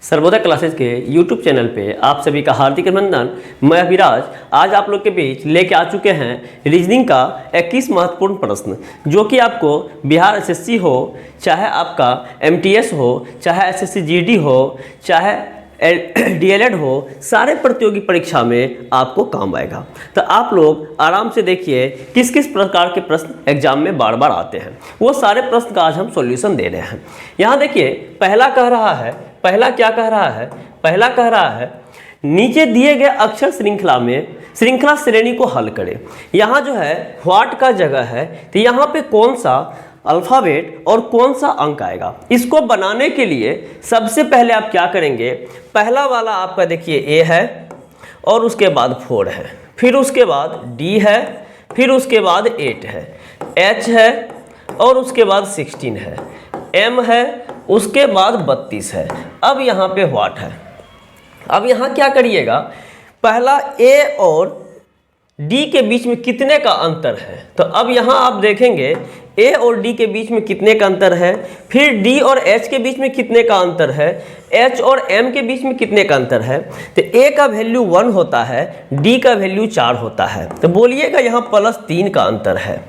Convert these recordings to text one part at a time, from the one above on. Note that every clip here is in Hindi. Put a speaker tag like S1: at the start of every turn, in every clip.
S1: सर्वोदय क्लासेस के YouTube चैनल पे आप सभी का हार्दिक अभिनंदन। मैं अभिराज आज आप लोग के बीच लेके आ चुके हैं रीजनिंग का 21 महत्वपूर्ण प्रश्न, जो कि आपको बिहार एसएससी हो, चाहे आपका MTS हो, चाहे SSC GD हो, चाहे DLED हो, सारे प्रतियोगी परीक्षा में आपको काम आएगा। तो आप लोग आराम से देखिए किस किस प्रकार के प्रश्न एग्जाम में बार बार आते हैं, वो सारे प्रश्न का आज हम सॉल्यूशन दे रहे हैं। यहाँ देखिए पहला कह रहा है, पहला क्या कह रहा है, पहला कह रहा है नीचे दिए गए अक्षर श्रृंखला में श्रृंखला श्रेणी को हल करें। यहाँ जो है व्हाट का जगह है, तो यहाँ पे कौन सा अल्फ़ाबेट और कौन सा अंक आएगा। इसको बनाने के लिए सबसे पहले आप क्या करेंगे, पहला वाला आपका देखिए A है और उसके बाद 4 है, फिर उसके बाद D है, फिर उसके बाद 8 है, H है और उसके बाद 16 है, M है, उसके बाद 32 है। अब यहाँ पे व्हाट है। अब यहाँ क्या करिएगा, पहला A और D के बीच में कितने का अंतर है, तो अब यहाँ आप देखेंगे A और D के बीच में कितने का अंतर है, फिर D और H के बीच में कितने का अंतर है, H और M के बीच में कितने का अंतर है। तो A का वैल्यू 1 होता है, D का वैल्यू 4 होता है, तो बोलिएगा यहाँ +3 का अंतर है।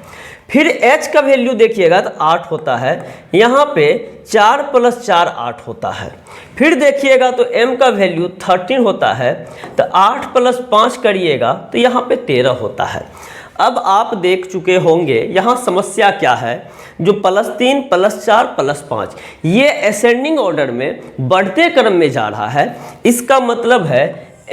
S1: फिर H का वैल्यू देखिएगा तो 8 होता है, यहाँ पे 4 + 4 8 होता है। फिर देखिएगा तो M का वैल्यू 13 होता है, तो 8 + 5 करिएगा तो यहाँ पे 13 होता है। अब आप देख चुके होंगे यहाँ समस्या क्या है, जो +3 + 4 + 5 ये असेंडिंग ऑर्डर में बढ़ते क्रम में जा रहा है। इसका मतलब है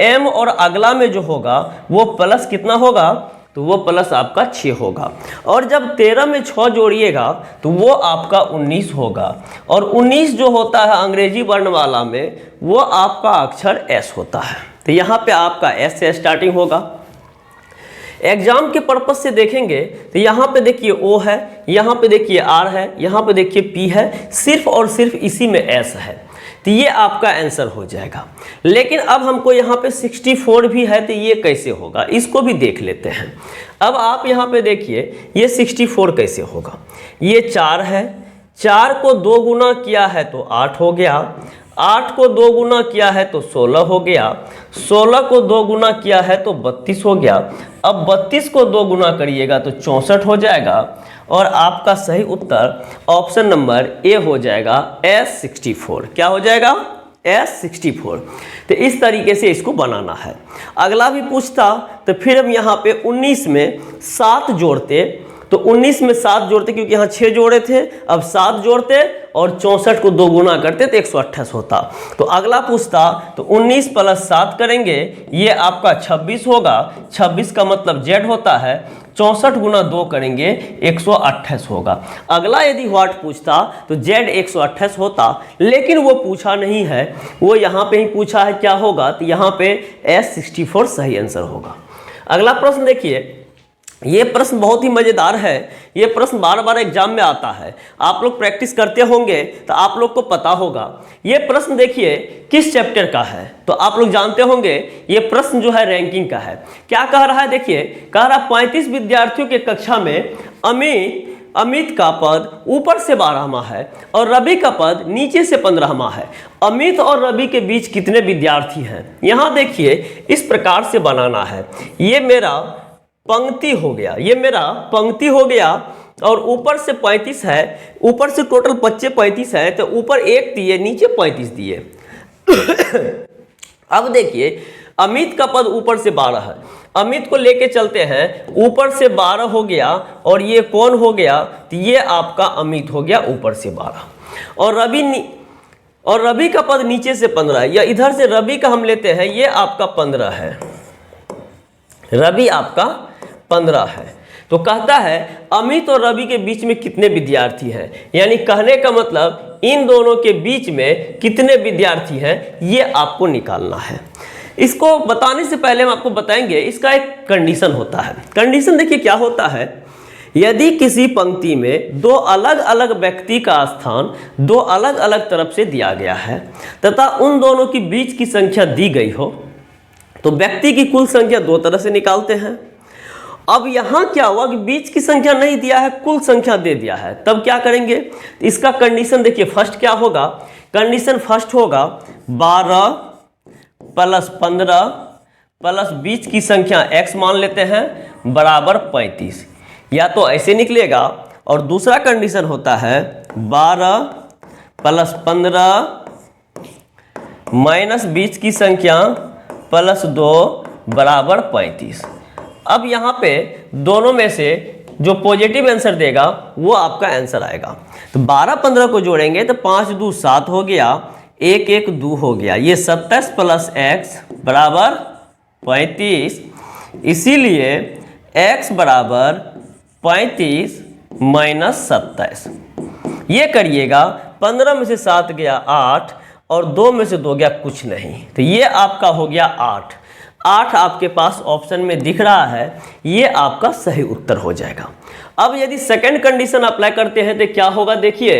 S1: M और अगला में जो होगा वो प्लस कितना होगा, तो वो प्लस आपका 6 होगा, और जब 13 में 6 जोड़िएगा तो वो आपका 19 होगा, और 19 जो होता है अंग्रेजी वर्णमाला में वो आपका अक्षर S होता है। तो यहाँ पे आपका S से स्टार्टिंग होगा। एग्जाम के पर्पस से देखेंगे तो यहाँ पे देखिए O है, यहाँ पे देखिए R है, यहाँ पे देखिए P है, सिर्फ और सिर्फ इसी में S है, तो ये आपका आंसर हो जाएगा। लेकिन अब हमको यहाँ पे 64 भी है, तो ये कैसे होगा इसको भी देख लेते हैं। अब आप यहाँ पे देखिए ये 64 कैसे होगा, ये 4 है, 4 को 2 गुना किया है तो 8 हो गया, 8 को 2 गुना किया है तो 16 हो गया, 16 को 2 गुना किया है तो 32 हो गया। अब 32 को 2 गुना करिएगा तो 64 हो जाएगा, और आपका सही उत्तर ऑप्शन नंबर ए हो जाएगा S64। क्या हो जाएगा, S64। तो इस तरीके से इसको बनाना है। अगला भी पूछता तो फिर हम यहाँ पे 19 में 7 जोड़ते, तो 19 में 7 जोड़ते क्योंकि यहाँ 6 जोड़े थे, अब 7 जोड़ते और 64 को 2 गुना करते तो 128 होता। तो अगला पूछता तो 19 + 7 करेंगे, ये आपका 26 होगा, 26 का मतलब Z होता है, 64 गुना 2 करेंगे 128 होगा। अगला यदि व्हाट पूछता तो Z 128 होता, लेकिन वो पूछा नहीं है, वो यहाँ पे ही पूछा है क्या होगा, तो यहाँ पे S64 सही आंसर होगा। अगला प्रश्न देखिए, ये प्रश्न बहुत ही मज़ेदार है, ये प्रश्न बार बार एग्जाम में आता है, आप लोग प्रैक्टिस करते होंगे तो आप लोग को पता होगा। ये प्रश्न देखिए किस चैप्टर का है, तो आप लोग जानते होंगे ये प्रश्न जो है रैंकिंग का है। क्या कह रहा है देखिए, कह रहा 35 विद्यार्थियों के कक्षा में अमित का पद ऊपर से 12वां है और रवि का पद नीचे से 15वां है। अमित और रवि के बीच कितने विद्यार्थी हैं। यहाँ देखिए इस प्रकार से बनाना है, ये मेरा पंक्ति हो गया, ये मेरा पंक्ति हो गया, और ऊपर से 35 है, ऊपर से टोटल बच्चे 35 है, तो ऊपर 1 दिए नीचे 35 दिए। अब देखिए अमित का पद ऊपर से 12 है, अमित को लेके चलते हैं, ऊपर से 12 हो गया और ये कौन हो गया, तो ये आपका अमित हो गया ऊपर से 12, और रवि का पद नीचे से 15 है, या इधर से रवि का हम लेते हैं, ये आपका 15 है, रवि आपका 15 है। तो कहता है अमित और रवि के बीच में कितने विद्यार्थी हैं, यानी कहने का मतलब इन दोनों के बीच में कितने विद्यार्थी हैं, ये आपको निकालना है। इसको बताने से पहले हम आपको बताएंगे इसका एक कंडीशन होता है। कंडीशन देखिए क्या होता है, यदि किसी पंक्ति में 2 अलग अलग व्यक्ति का स्थान 2 अलग अलग तरफ से दिया गया है तथा उन दोनों के बीच की संख्या दी गई हो, तो व्यक्ति की कुल संख्या 2 तरह से निकालते हैं। अब यहाँ क्या हुआ कि बीच की संख्या नहीं दिया है, कुल संख्या दे दिया है, तब क्या करेंगे, इसका कंडीशन देखिए फर्स्ट क्या होगा कंडीशन फर्स्ट होगा 12 प्लस 15 प्लस बीच की संख्या x मान लेते हैं बराबर 35, या तो ऐसे निकलेगा। और दूसरा कंडीशन होता है 12 प्लस 15 माइनस बीच की संख्या प्लस 2 बराबर 35। अब यहाँ पे दोनों में से जो पॉजिटिव आंसर देगा वो आपका आंसर आएगा। तो 12 15 को जोड़ेंगे तो 5 2 7 हो गया, 1 1 2 हो गया, ये 27 प्लस x बराबर 35। इसीलिए x बराबर 35 माइनस 27। ये करिएगा, 15 में से 7 गया 8 और 2 में से 2 गया कुछ नहीं, तो ये आपका हो गया 8। 8 आपके पास ऑप्शन में दिख रहा है, ये आपका सही उत्तर हो जाएगा। अब यदि सेकंड कंडीशन अप्लाई करते हैं तो क्या होगा, देखिए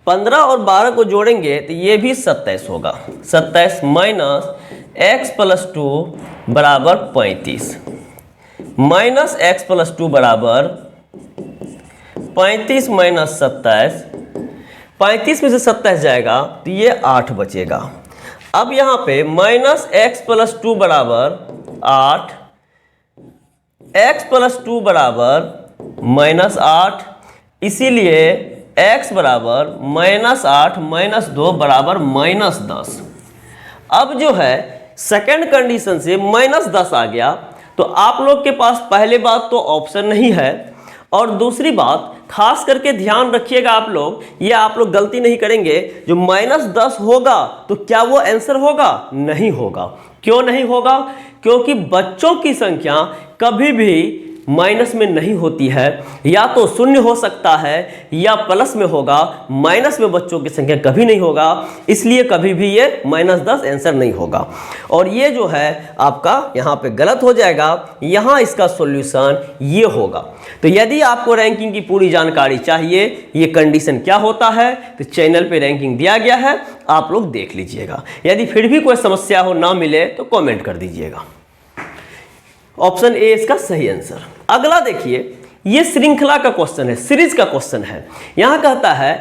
S1: 15 और 12 को जोड़ेंगे तो ये भी 27 होगा। 27 माइनस x प्लस 2 बराबर 35 माइनस x प्लस 2 बराबर 35 माइनस 27। 35 में से 27 जाएगा तो ये 8 बचेगा। अब यहाँ पे माइनस x प्लस 2 बराबर 8, x प्लस 2 बराबर माइनस 8, इसीलिए x बराबर माइनस 8 माइनस 2 बराबर माइनस 10। अब जो है सेकंड कंडीशन से माइनस 10 आ गया, तो आप लोग के पास पहले बात तो ऑप्शन नहीं है, और दूसरी बात खास करके ध्यान रखिएगा आप लोग, ये आप लोग गलती नहीं करेंगे, जो माइनस 10 होगा तो क्या वो आंसर होगा? नहीं होगा। क्यों नहीं होगा? क्योंकि बच्चों की संख्या कभी भी माइनस में नहीं होती है, या तो शून्य हो सकता है या प्लस में होगा, माइनस में बच्चों की संख्या कभी नहीं होगा, इसलिए कभी भी ये माइनस 10 आंसर नहीं होगा। और ये जो है आपका यहाँ पे गलत हो जाएगा, यहाँ इसका सॉल्यूशन ये होगा। तो यदि आपको रैंकिंग की पूरी जानकारी चाहिए, ये कंडीशन क्या होता है, तो चैनल पे रैंकिंग दिया गया है, आप लोग देख लीजिएगा। यदि फिर भी कोई समस्या हो, ना मिले तो कमेंट कर दीजिएगा। ऑप्शन ए इसका सही आंसर। अगला देखिए, ये श्रृंखला का क्वेश्चन है, सीरीज का क्वेश्चन है। यहां कहता है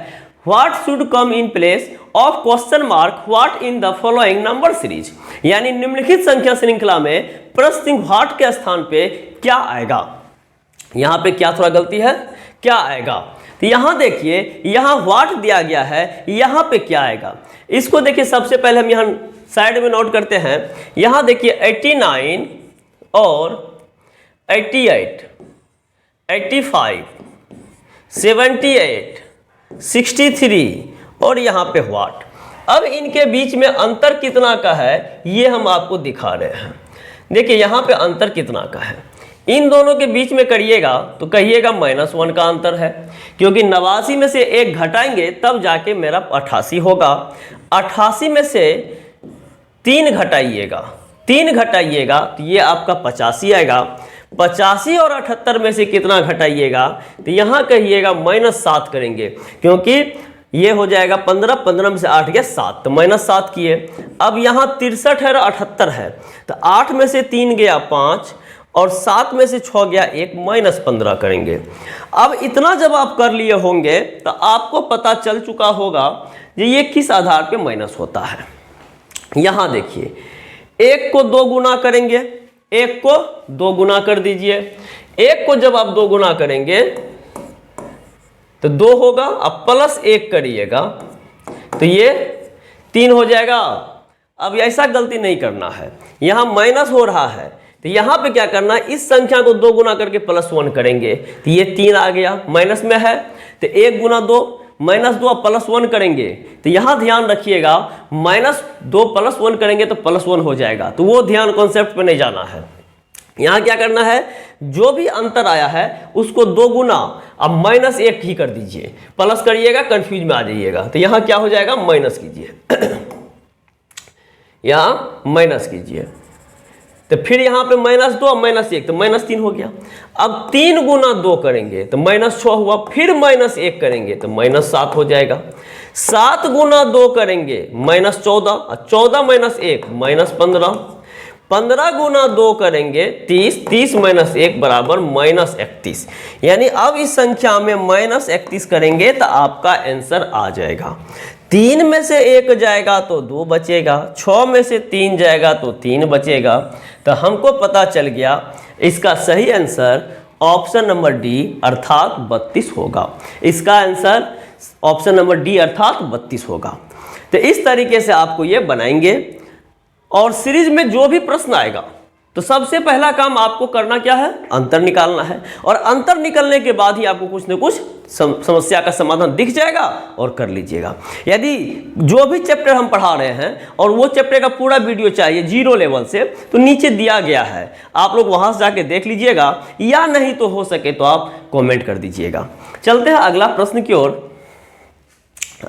S1: what should come in place of question mark what in the following number series, यानी निम्नलिखित संख्या श्रृंखला में प्रश्न चिन्ह व्हाट के स्थान पे क्या आएगा। यहां पे क्या थोड़ा गलती है, क्या आएगा, तो यहां देखिए, यहां व्हाट दिया गया है, यहां पे क्या आएगा। इसको देखिए, सबसे पहले हम यहां साइड में नोट करते हैं। यहां देखिए 89 और 88, 85, 78, 63 और यहाँ पे व्हाट। अब इनके बीच में अंतर कितना का है ये हम आपको दिखा रहे हैं। देखिए यहाँ पे अंतर कितना का है, इन दोनों के बीच में करिएगा तो कहिएगा -1 का अंतर है, क्योंकि 89 में से 1 घटाएंगे तब जाके मेरा 88 होगा। 88 में से 3 घटाइएगा, 3 घटाइएगा तो ये आपका 85 आएगा। 85 और 78 में से कितना घटाइएगा, तो यहाँ कहिएगा -7 करेंगे, क्योंकि ये हो जाएगा 15, 15 में से 8 गया 7, तो -7 किए। अब यहाँ 63 है और 78 है, तो 8 में से 3 गया 5 और 7 में से 6 गया 1, -15 करेंगे। अब इतना जब आप कर लिए होंगे तो आपको पता चल चुका होगा कि ये किस आधार पे माइनस होता है। यहाँ देखिए, 1 को 2 गुना करेंगे, 1 को 2 गुना कर दीजिए। 1 को जब आप 2 गुना करेंगे तो 2 होगा, अब +1 करिएगा तो ये 3 हो जाएगा। अब ऐसा गलती नहीं करना है, यहाँ माइनस हो रहा है तो यहाँ पे क्या करना है, इस संख्या को 2 गुना करके +1 करेंगे तो ये 3 आ गया, माइनस में है तो 1 गुना 2 -2 +1 करेंगे तो यहाँ ध्यान रखिएगा, -2 +1 करेंगे तो +1 हो जाएगा, तो वो ध्यान कॉन्सेप्ट पे नहीं जाना है। यहाँ क्या करना है, जो भी अंतर आया है उसको 2 गुना अब -1 ही कर दीजिए, प्लस करिएगा कंफ्यूज में आ जाइएगा। तो यहाँ क्या हो जाएगा, माइनस कीजिए यहाँ माइनस कीजिए, तो फिर यहाँ पे -2 -1 तो -3 हो गया। अब 3 गुना 2 करेंगे तो -6 हुआ, फिर -1 करेंगे तो -7 हो जाएगा। 7 गुना 2 करेंगे -14, 14 -1 -15, 15 गुना 2 करेंगे 30, 30 -1 बराबर -31। यानी अब इस संख्या में -31 करेंगे तो आपका आंसर आ जाएगा। 3 में से 1 जाएगा तो 2 बचेगा, 6 में से 3 जाएगा तो 3 बचेगा। तो हमको पता चल गया इसका सही आंसर ऑप्शन नंबर डी अर्थात 32 होगा। इसका आंसर ऑप्शन नंबर डी अर्थात 32 होगा। तो इस तरीके से आपको ये बनाएंगे और सीरीज में जो भी प्रश्न आएगा तो सबसे पहला काम आपको करना क्या है, अंतर निकालना है। और अंतर निकलने के बाद ही आपको कुछ न कुछ समस्या का समाधान दिख जाएगा और कर लीजिएगा। यदि जो भी चैप्टर हम पढ़ा रहे हैं और वो चैप्टर का पूरा वीडियो चाहिए 0 लेवल से, तो नीचे दिया गया है, आप लोग वहां से जाके देख लीजिएगा, या नहीं तो हो सके तो आप कॉमेंट कर दीजिएगा। चलते हैं अगला प्रश्न की ओर।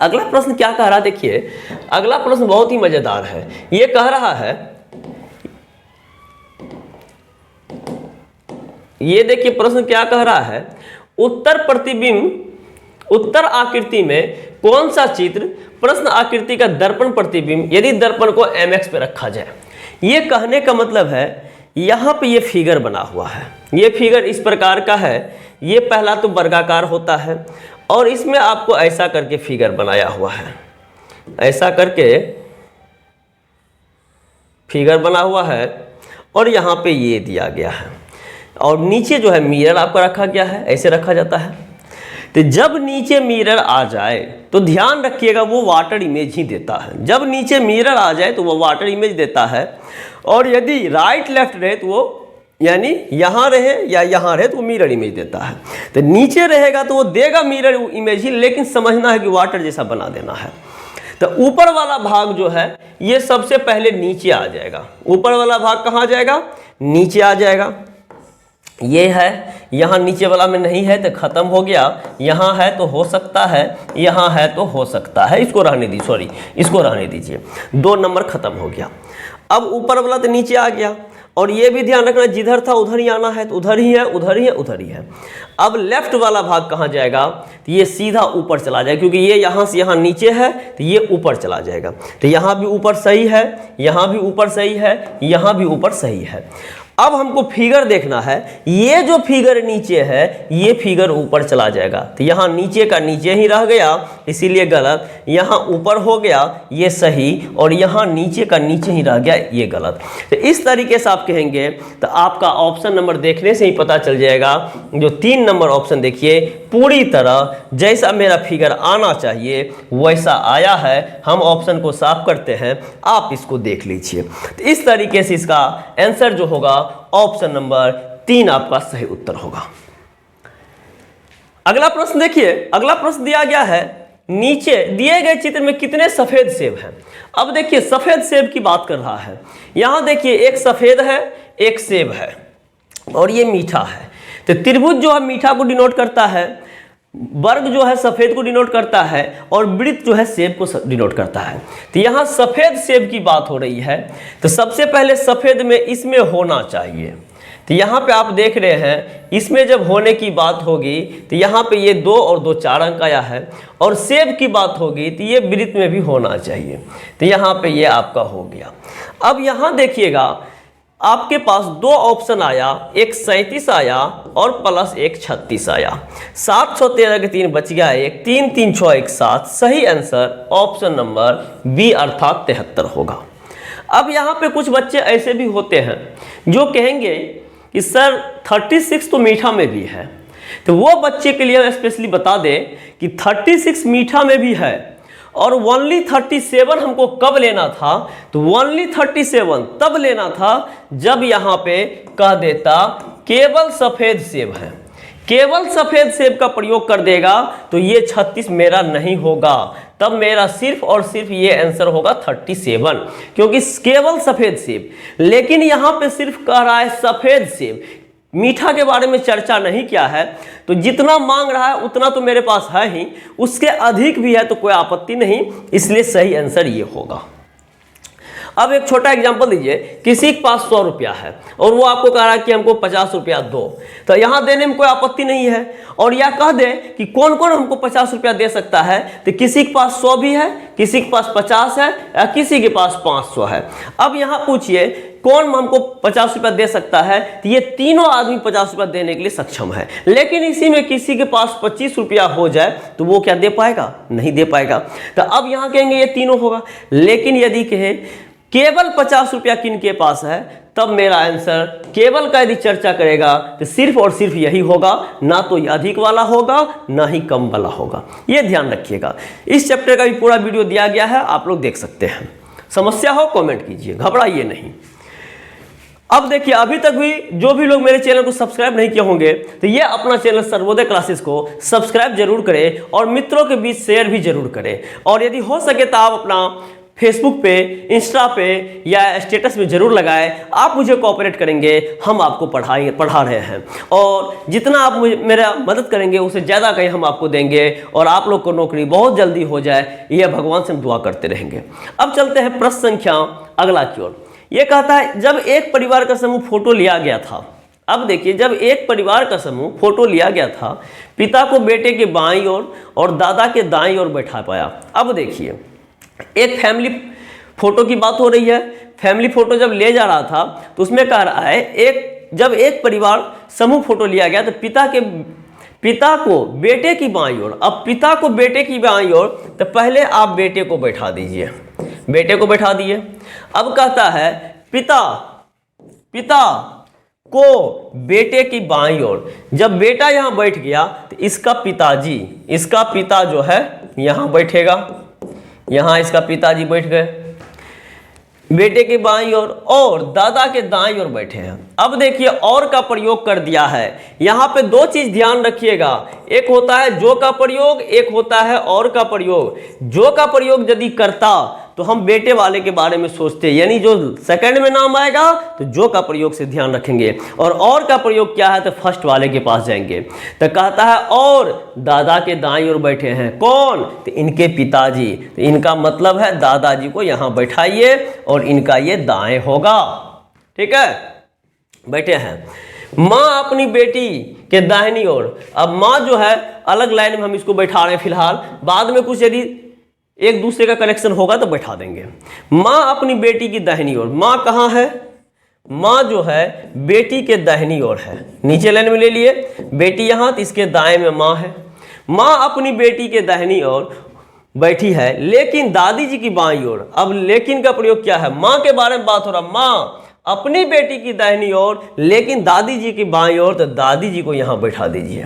S1: अगला प्रश्न क्या कह रहा है, देखिए अगला प्रश्न बहुत ही मजेदार है। ये कह रहा है, ये देखिए प्रश्न क्या कह रहा है, उत्तर आकृति में कौन सा चित्र प्रश्न आकृति का दर्पण प्रतिबिंब यदि दर्पण को mx पे रखा जाए। ये कहने का मतलब है यहाँ पे ये फिगर बना हुआ है, ये फिगर इस प्रकार का है। ये पहला तो वर्गाकार होता है और इसमें आपको ऐसा करके फिगर बनाया हुआ है, ऐसा करके फिगर बना हुआ है और यहाँ पे ये दिया गया है और नीचे जो है मिरर आपका रखा गया है, ऐसे रखा जाता है। तो जब नीचे मिरर आ जाए तो ध्यान रखिएगा वो वाटर इमेज ही देता है। जब नीचे मिरर आ जाए तो वो वाटर इमेज देता है, और यदि राइट लेफ्ट रहे तो वो यानी यहाँ रहे या यहाँ रहे तो वो मिरर इमेज देता है। तो नीचे रहेगा तो वो देगा मिरर इमेज ही, लेकिन समझना है कि वाटर जैसा बना देना है। तो ऊपर वाला भाग जो है ये सबसे पहले नीचे आ जाएगा। ऊपर वाला भाग कहाँ जाएगा, नीचे आ जाएगा। ये है, यहाँ नीचे वाला में नहीं है तो खत्म हो गया, यहाँ है तो हो सकता है, यहाँ है तो हो सकता है, इसको रहने दी, सॉरी इसको रहने दीजिए, 2 नंबर खत्म हो गया। अब ऊपर वाला तो नीचे आ गया, और ये भी ध्यान रखना जिधर था उधर ही आना है, तो उधर ही है, उधर ही है, उधर ही है। अब लेफ्ट वाला भाग कहाँ जाएगा, तो ये सीधा ऊपर चला जाएगा, क्योंकि ये यहाँ से यहाँ नीचे है तो ये ऊपर चला जाएगा। तो यहाँ भी ऊपर सही है, यहाँ भी ऊपर सही है, यहाँ भी ऊपर सही है। अब हमको फिगर देखना है, ये जो फिगर नीचे है ये फिगर ऊपर चला जाएगा। तो यहाँ नीचे का नीचे ही रह गया, इसीलिए गलत। यहाँ ऊपर हो गया ये सही, और यहाँ नीचे का नीचे ही रह गया ये गलत। तो इस तरीके से आप कहेंगे तो आपका ऑप्शन नंबर देखने से ही पता चल जाएगा। जो 3 नंबर ऑप्शन देखिए पूरी तरह जैसा मेरा फिगर आना चाहिए वैसा आया है। हम ऑप्शन को साफ करते हैं, आप इसको देख लीजिए। तो इस तरीके से इसका आंसर जो होगा ऑप्शन नंबर 3 आपका सही उत्तर होगा। अगला प्रश्न देखिए, अगला प्रश्न दिया गया है, नीचे दिए गए चित्र में कितने सफेद सेब हैं। अब देखिए सफेद सेब की बात कर रहा है। यहां देखिए एक सफेद है, एक सेब है, और ये मीठा है। तो त्रिभुज जो है मीठा को डिनोट करता है, वर्ग जो है सफेद को डिनोट करता है, और वृत्त जो है सेब को डिनोट करता है। तो यहाँ सफेद सेब की बात हो रही है, तो सबसे पहले सफेद में इसमें होना चाहिए। तो यहाँ पे आप देख रहे हैं इसमें जब होने की बात होगी तो यहाँ पे ये 2 और 2 4 अंक आया है, और सेब की बात होगी तो ये वृत्त में भी होना चाहिए। तो यहाँ पे ये आपका हो गया। अब यहाँ देखिएगा आपके पास 2 ऑप्शन आया, एक 37 आया और प्लस एक 36 आया। 713 के 3 बच गया, एक 3 3 6 1 7। सही आंसर ऑप्शन नंबर बी अर्थात 73 होगा। अब यहाँ पे कुछ बच्चे ऐसे भी होते हैं जो कहेंगे कि सर 36 तो मीठा में भी है। तो वो बच्चे के लिए स्पेशली बता दें कि 36 मीठा में भी है, और ओनली 37 हमको कब लेना था, तो ओनली 37 तब लेना था जब यहाँ पे कह देता केवल सफ़ेद सेब है। केवल सफ़ेद सेब का प्रयोग कर देगा तो ये 36 मेरा नहीं होगा, तब मेरा सिर्फ और सिर्फ ये आंसर होगा 37, क्योंकि केवल सफ़ेद सेब। लेकिन यहाँ पे सिर्फ कह रहा है सफ़ेद सेब, मीठा के बारे में चर्चा नहीं किया है। तो जितना मांग रहा है उतना तो मेरे पास है ही, उसके अधिक भी है तो कोई आपत्ति नहीं, इसलिए सही आंसर ये होगा। अब एक छोटा एग्जांपल दीजिए, किसी के पास 100 रुपया है और वो आपको कह रहा है कि हमको 50 रुपया दो, तो यहाँ देने में कोई आपत्ति नहीं है। और या कह दे कि कौन कौन हमको 50 रुपया दे सकता है, तो किसी के पास 100 भी है, किसी के पास 50 है या किसी के पास 500 है। अब यहाँ पूछिए कौन हमको 50 रुपया दे सकता है, तो ये तीनों आदमी 50 रुपया देने के लिए सक्षम है। लेकिन इसी में किसी के पास 25 रुपया हो जाए तो वो क्या दे पाएगा? नहीं दे पाएगा। तो अब यहाँ कहेंगे ये तीनों होगा। लेकिन यदि कहे केवल 50 रुपया किन के पास है, तब मेरा आंसर केवल का यदि चर्चा करेगा तो सिर्फ और सिर्फ यही होगा, ना तो अधिक वाला होगा ना ही कम वाला होगा। ये ध्यान रखिएगा। इस चैप्टर का भी पूरा वीडियो दिया गया है, आप लोग देख सकते हैं। समस्या हो कमेंट कीजिए, घबराइए नहीं। अब देखिए, अभी तक भी जो भी लोग मेरे चैनल को सब्सक्राइब नहीं किए होंगे तो ये अपना चैनल सर्वोदय क्लासेस को सब्सक्राइब जरूर करें और मित्रों के बीच शेयर भी जरूर करें। और यदि हो सके तो आप अपना फेसबुक पे, इंस्टा पे या स्टेटस में जरूर लगाएं। आप मुझे कोऑपरेट करेंगे, हम आपको पढ़ा रहे हैं। और जितना आप मुझे मेरा मदद करेंगे उससे ज़्यादा कहीं हम आपको देंगे और आप लोग को नौकरी बहुत जल्दी हो जाए, यह भगवान से हम दुआ करते रहेंगे। अब चलते हैं प्रश्न संख्या अगला की ओर। ये कहता है, जब एक परिवार का समूह फोटो लिया गया था। अब देखिए, जब एक परिवार का समूह फोटो लिया गया था, पिता को बेटे के बाईं ओर और दादा के दाईं ओर बैठा पाया। अब देखिए, एक फैमिली फोटो की बात हो रही है। फैमिली फोटो जब ले जा रहा था तो उसमें कह रहा है जब एक परिवार समूह फोटो लिया गया तो पिता को बेटे की बाईं ओर। अब पिता को बेटे की बाईं ओर, तो पहले आप बेटे को बैठा दीजिए, बेटे को बैठा दिए। अब कहता है पिता को बेटे की बाईं ओर। जब बेटा यहां बैठ गया तो इसका पिता जो है यहां बैठेगा, यहां इसका पिताजी बैठ गए बेटे के बाईं ओर और दादा के दाईं ओर बैठे हैं। अब देखिए, और का प्रयोग कर दिया है। यहाँ पे दो चीज ध्यान रखिएगा, एक होता है जो का प्रयोग, एक होता है और का प्रयोग। जो का प्रयोग यदि करता तो हम बेटे वाले के बारे में सोचते, यानी जो सेकंड में नाम आएगा तो जो का प्रयोग से ध्यान रखेंगे। और का प्रयोग क्या है, तो फर्स्ट वाले के पास जाएंगे। तो कहता है और दादा के दाईं ओर बैठे हैं कौन, तो इनके पिताजी। तो इनका मतलब है दादाजी को यहाँ बैठाइए और इनका ये दाएं होगा। ठीक है, बैठे हैं। माँ अपनी बेटी के दाहिनी ओर। अब माँ जो है अलग लाइन में हम इसको बैठा रहे हैं फिलहाल, बाद में कुछ यदि एक दूसरे का कनेक्शन होगा तो बैठा देंगे। माँ अपनी बेटी की दाहिनी ओर। माँ कहाँ है, माँ जो है बेटी के दाहिनी ओर है, नीचे लाइन में ले लिए। बेटी यहाँ, तो इसके दाएं में माँ है। माँ अपनी बेटी के दाहिनी ओर बैठी है, लेकिन दादी जी की बाईं ओर। अब लेकिन का प्रयोग क्या है, माँ के बारे में बात हो रहा, माँ अपनी बेटी की दाहिनी ओर लेकिन दादी जी की बाईं ओर, तो दादी जी को यहाँ बैठा दीजिए,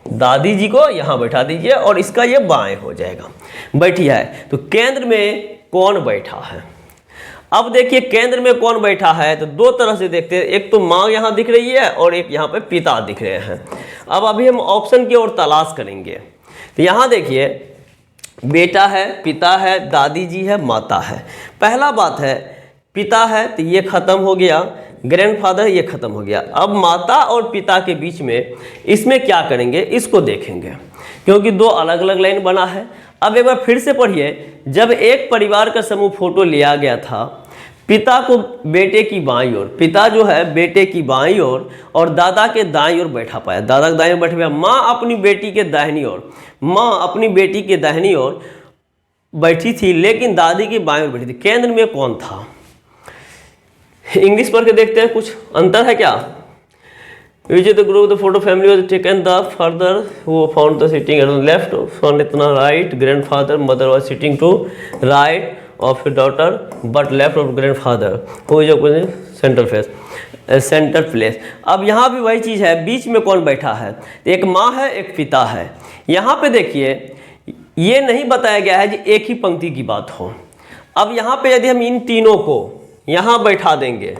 S1: दादी जी को यहाँ बैठा दीजिए और इसका ये बाएं हो जाएगा। बैठी है, तो केंद्र में कौन बैठा है। अब देखिए, केंद्र में कौन बैठा है, तो दो तरह से देखते हैं। एक तो माँ यहाँ दिख रही है और एक यहाँ पे पिता दिख रहे हैं। अब अभी हम ऑप्शन की ओर तलाश करेंगे। तो यहाँ देखिए, बेटा है, पिता है, दादी जी है, माता है। पहला बात है पिता है तो ये खत्म हो गया, ग्रैंडफादर ये खत्म हो गया। अब माता और पिता के बीच में इसमें क्या करेंगे, इसको देखेंगे, क्योंकि दो अलग अलग लाइन बना है। अब एक बार फिर से पढ़िए। जब एक परिवार का समूह फोटो लिया गया था, पिता को बेटे की बाईं ओर, पिता जो है बेटे की बाईं ओर और दादा के दाईं ओर बैठा पाया, दादा के दाईं ओर बैठे पाया। माँ अपनी बेटी के दाहिनी ओर, माँ अपनी बेटी के दाहिनी ओर बैठी थी लेकिन दादी की बाईं ओर बैठी थी। केंद्र में कौन था, इंग्लिश पढ़ के देखते हैं, कुछ अंतर है क्या। Which the group the photo family was taken the further वो found the sitting at left from इतना right grandfather, mother was sitting to right of daughter but left of grandfather, वो जो सेंटर प्लेस। अब यहाँ भी वही चीज़ है, बीच में कौन बैठा है, एक माँ है एक पिता है। यहाँ पे देखिए, ये नहीं बताया गया है कि एक ही पंक्ति की बात हो। अब यहाँ पे यदि हम इन तीनों को यहाँ बैठा देंगे,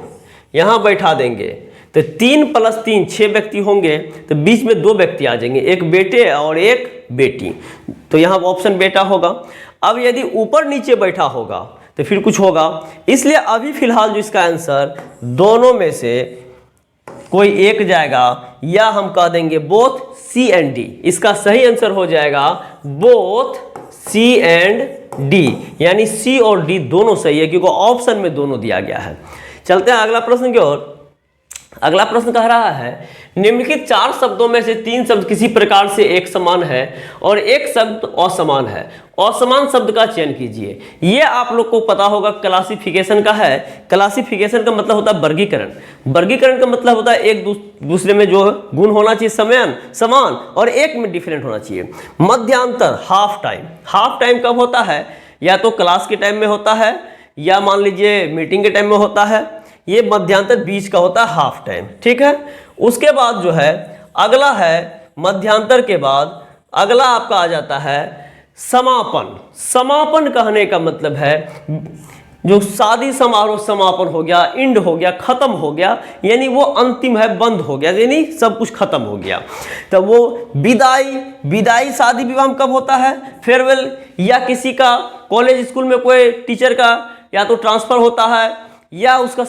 S1: यहाँ बैठा देंगे, तो 3 + 3 6 व्यक्ति होंगे, तो बीच में 2 व्यक्ति आ जाएंगे, एक बेटे और एक बेटी, तो यहाँ ऑप्शन बेटा होगा। अब यदि ऊपर नीचे बैठा होगा तो फिर कुछ होगा, इसलिए अभी फिलहाल जो इसका आंसर दोनों में से कोई एक जाएगा, या हम कह देंगे बोथ सी एंड डी। इसका सही आंसर हो जाएगा बोथ सी एंड डी, यानी सी और डी दोनों सही है क्योंकि ऑप्शन में दोनों दिया गया है। चलते हैं अगला प्रश्न की ओर। अगला प्रश्न कह रहा है निम्नलिखित 4 शब्दों में से 3 शब्द किसी प्रकार से एक समान है और एक शब्द असमान है, असमान शब्द का चयन कीजिए। ये आप लोग को पता होगा क्लासिफिकेशन का है। क्लासिफिकेशन का मतलब होता है वर्गीकरण। वर्गीकरण का मतलब होता है एक दूसरे में जो गुण होना चाहिए समान और एक में डिफरेंट होना चाहिए। मध्यांतर हाफ टाइम, हाफ टाइम कब होता है? या तो क्लास के टाइम में होता है या मान लीजिए मीटिंग के टाइम में होता है। ये मध्यांतर बीच का होता है हाफ टाइम, ठीक है। उसके बाद जो है अगला है मध्यांतर के बाद अगला आपका आ जाता है समापन। समापन कहने का मतलब है जो शादी समारोह समापन हो गया, एंड हो गया, खत्म हो गया, यानी वो अंतिम है, बंद हो गया, यानी सब कुछ खत्म हो गया। तो वो विदाई शादी विवाह में कब होता है? फेयरवेल, या किसी का कॉलेज स्कूल में कोई टीचर का या तो ट्रांसफर होता है या उसका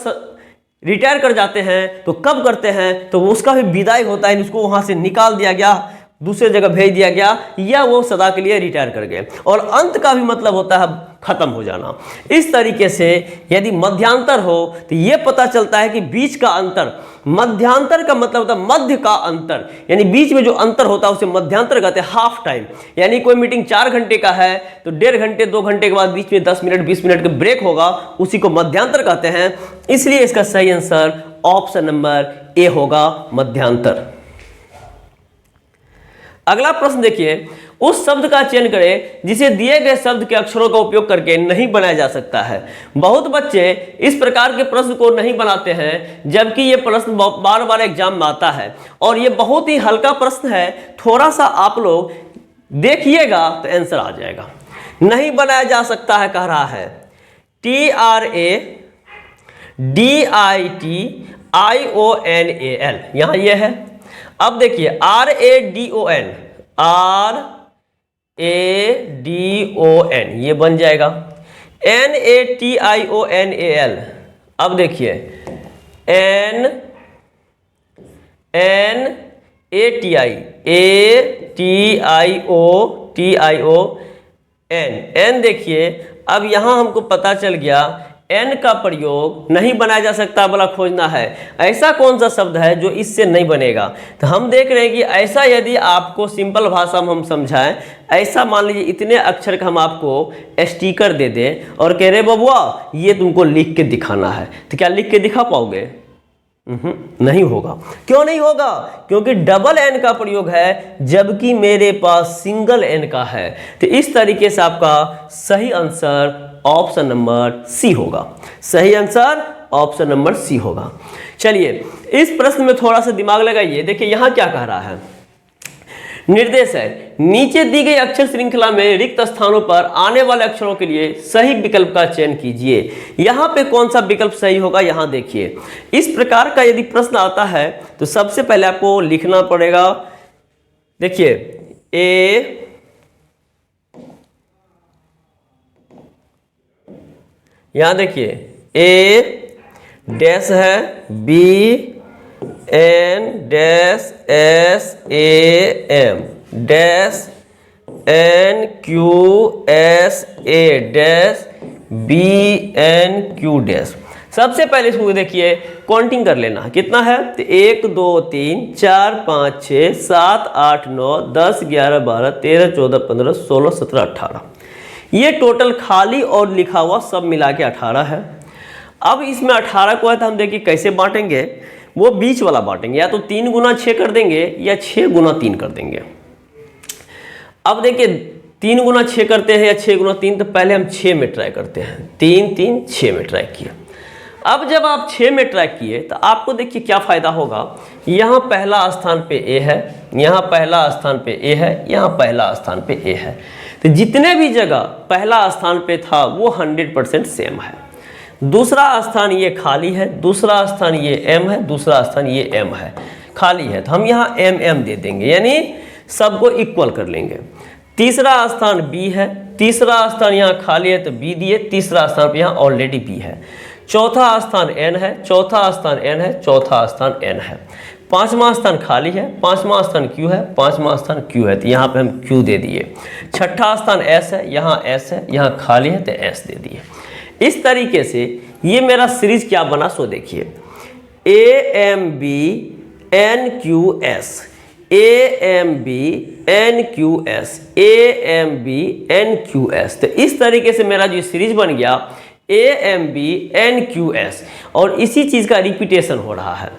S1: रिटायर कर जाते हैं तो कब करते हैं? तो उसका भी विदाई होता है, उसको वहां से निकाल दिया गया, दूसरे जगह भेज दिया गया, या वो सदा के लिए रिटायर कर गए। और अंत का भी मतलब होता है खत्म हो जाना। इस तरीके से यदि मध्यांतर हो तो ये पता चलता है कि बीच का अंतर, मध्यांतर का मतलब होता है मध्य का अंतर, यानी बीच में जो अंतर होता है उसे मध्यांतर कहते हैं। हाफ टाइम, यानी कोई मीटिंग 4 घंटे का है तो 1.5 घंटे 2 घंटे के बाद बीच में 10 मिनट 20 मिनट का ब्रेक होगा, उसी को मध्यांतर कहते हैं। इसलिए इसका सही आंसर ऑप्शन नंबर ए होगा, मध्यांतर। अगला प्रश्न देखिए, उस शब्द का चयन करें जिसे दिए गए शब्द के अक्षरों का उपयोग करके नहीं बनाया जा सकता है। बहुत बच्चे इस प्रकार के प्रश्न को नहीं बनाते हैं, जबकि ये प्रश्न बार बार एग्जाम में आता है और ये बहुत ही हल्का प्रश्न है। थोड़ा सा आप लोग देखिएगा तो आंसर आ जाएगा। नहीं बनाया जा सकता है कह रहा है TRADITIONAL, यहां ये है। अब देखिए RADON ये बन जाएगा। NATIONAL, अब देखिए NATION देखिए। अब यहां हमको पता चल गया एन का प्रयोग नहीं बनाया जा सकता वाला खोजना है। ऐसा कौन सा शब्द है जो इससे नहीं बनेगा? तो हम देख रहे हैं कि ऐसा यदि आपको सिंपल भाषा में हम समझाएं, ऐसा मान लीजिए इतने अक्षर का हम आपको स्टिकर दे दें और कह रहे बबुआ ये तुमको लिख के दिखाना है, तो क्या लिख के दिखा पाओगे? नहीं होगा। क्यों नहीं होगा? क्योंकि डबल एन का प्रयोग है जबकि मेरे पास सिंगल एन का है। तो इस तरीके से आपका सही आंसर ऑप्शन नंबर सी होगा। सही आंसर ऑप्शन नंबर सी होगा। चलिए इस प्रश्न में थोड़ा सा दिमाग लगाइए। देखिए यहां क्या कह रहा है, निर्देश है नीचे दी गई अक्षर श्रृंखला में रिक्त स्थानों पर आने वाले अक्षरों के लिए सही विकल्प का चयन कीजिए। यहां पे कौन सा विकल्प सही होगा? यहां देखिए, इस प्रकार का यदि प्रश्न आता है तो सबसे पहले आपको लिखना पड़ेगा। देखिए ए, यहां देखिए ए डैश है, B N dash S A M dash N Q S A dash B N Q dash. सबसे पहले इसको देखिए काउंटिंग कर लेना कितना है, तो 1 2 3 4 5 6 7 8 9 10 11 12 13 14 15 16 17 18, ये टोटल खाली और लिखा हुआ सब मिला के 18 है। अब इसमें 18 को है तो हम देखिए कैसे बांटेंगे, वो बीच वाला बांटेंगे, या तो 3 गुना 6 कर देंगे या 6 गुना 3 कर देंगे। अब देखिए 3 गुना 6 करते हैं या 6 गुना 3, तो पहले हम 6 में ट्राई करते हैं। 3 3 6 में ट्राई किया। अब जब आप 6 में ट्राई किए तो आपको देखिए क्या फायदा होगा। यहाँ पहला स्थान पे ए है, यहाँ पहला स्थान पे ए है, यहाँ पहला स्थान पे ए है, तो जितने भी जगह पहला स्थान पे था वो 100% सेम है। दूसरा स्थान ये खाली है, दूसरा स्थान ये एम है, दूसरा स्थान ये एम है, खाली है, तो हम यहाँ एम एम दे देंगे, यानी सबको इक्वल कर लेंगे। तीसरा स्थान बी है, तीसरा स्थान यहाँ खाली है तो बी दिए, तीसरा स्थान पे यहाँ ऑलरेडी बी है। चौथा स्थान एन है, चौथा स्थान एन है, चौथा स्थान एन है। पांचवा स्थान खाली है, पांचवा स्थान क्यू है, पांचवा स्थान क्यू है, तो यहाँ पे हम क्यू दे दिए। छठा स्थान एस है, यहाँ एस है, यहाँ खाली है तो एस दे दिए। इस तरीके से ये मेरा सीरीज क्या बना सो देखिए, A M B N Q S, A M B N Q S, A M B N Q S. तो इस तरीके से मेरा जो सीरीज बन गया A M B N Q S, और इसी चीज़ का रिपीटेशन हो रहा है।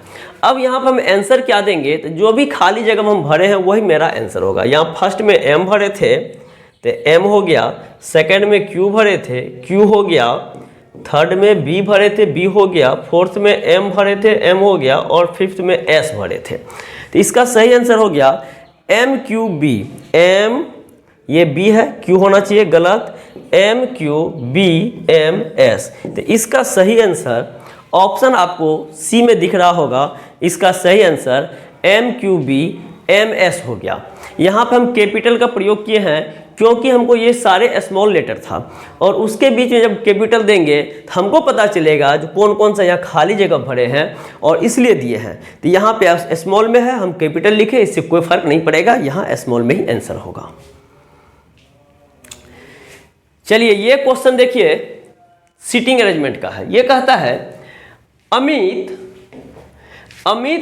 S1: अब यहाँ पर हम आंसर क्या देंगे, तो जो भी खाली जगह हम भरे हैं वही मेरा आंसर होगा। यहाँ फर्स्ट में एम भरे थे तो एम हो गया, सेकंड में क्यू भरे थे क्यू हो गया, थर्ड में बी भरे थे बी हो गया, फोर्थ में एम भरे थे एम हो गया, और फिफ्थ में एस भरे थे। तो इसका सही आंसर हो गया एम क्यू बी। एम ये बी है, क्यू होना चाहिए, गलत, M Q B M S. तो इसका सही आंसर ऑप्शन आपको सी में दिख रहा होगा, इसका सही answer M Q B M S हो गया। यहाँ पे हम कैपिटल का प्रयोग किए हैं क्योंकि हमको ये सारे स्मॉल लेटर था, और उसके बीच में जब कैपिटल देंगे तो हमको पता चलेगा जो कौन कौन सा यहाँ खाली जगह भरे हैं, और इसलिए दिए हैं। तो यहाँ पे स्मॉल में है, हम कैपिटल लिखे, इससे कोई फर्क नहीं पड़ेगा, यहाँ स्मॉल में ही आंसर होगा। चलिए ये क्वेश्चन देखिए, सीटिंग अरेंजमेंट का है। ये कहता है अमित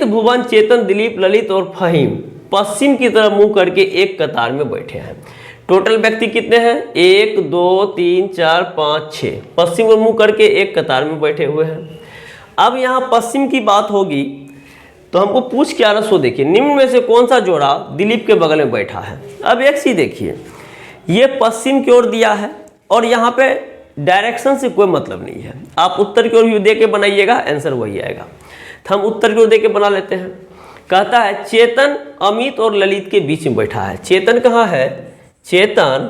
S1: भुवन चेतन दिलीप ललित और फहीम पश्चिम की तरफ मुंह करके एक कतार में बैठे हैं। टोटल व्यक्ति कितने हैं, 1 2 3 4 5 6, पश्चिम को मुंह करके एक कतार में बैठे हुए हैं। अब यहाँ पश्चिम की बात होगी तो हमको पूछ क्या रहा सो देखिए, निम्न में से कौन सा जोड़ा दिलीप के बगल में बैठा है। अब एक चीज देखिए, ये पश्चिम की ओर दिया है और यहाँ पे डायरेक्शन से कोई मतलब नहीं है। आप उत्तर की ओर भी दे के बनाइएगा, आंसर वही आएगा। तो हम उत्तर की ओर दे के बना लेते हैं। कहता है चेतन अमित और ललित के बीच में बैठा है। चेतन कहाँ है, चेतन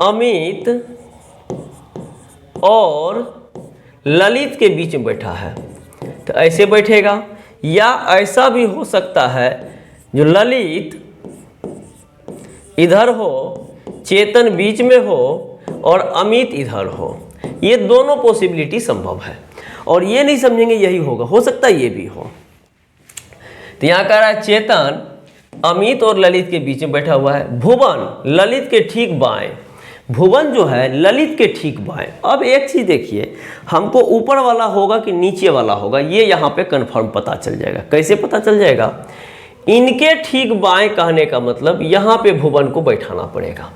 S1: अमित और ललित के बीच में बैठा है, तो ऐसे बैठेगा, या ऐसा भी हो सकता है जो ललित इधर हो, चेतन बीच में हो और अमित इधर हो। ये दोनों पॉसिबिलिटी संभव है, और ये नहीं समझेंगे यही होगा, हो सकता है ये भी हो। तो यहाँ कह रहा है चेतन अमित और ललित के बीच में बैठा हुआ है, भुवन ललित के ठीक बाएं। भुवन जो है ललित के ठीक बाएं। अब एक चीज देखिए, हमको ऊपर वाला होगा कि नीचे वाला होगा, ये यहाँ पे कंफर्म पता चल जाएगा। कैसे पता चल जाएगा, इनके ठीक बाएं कहने का मतलब यहाँ पे भुवन को बैठाना पड़ेगा,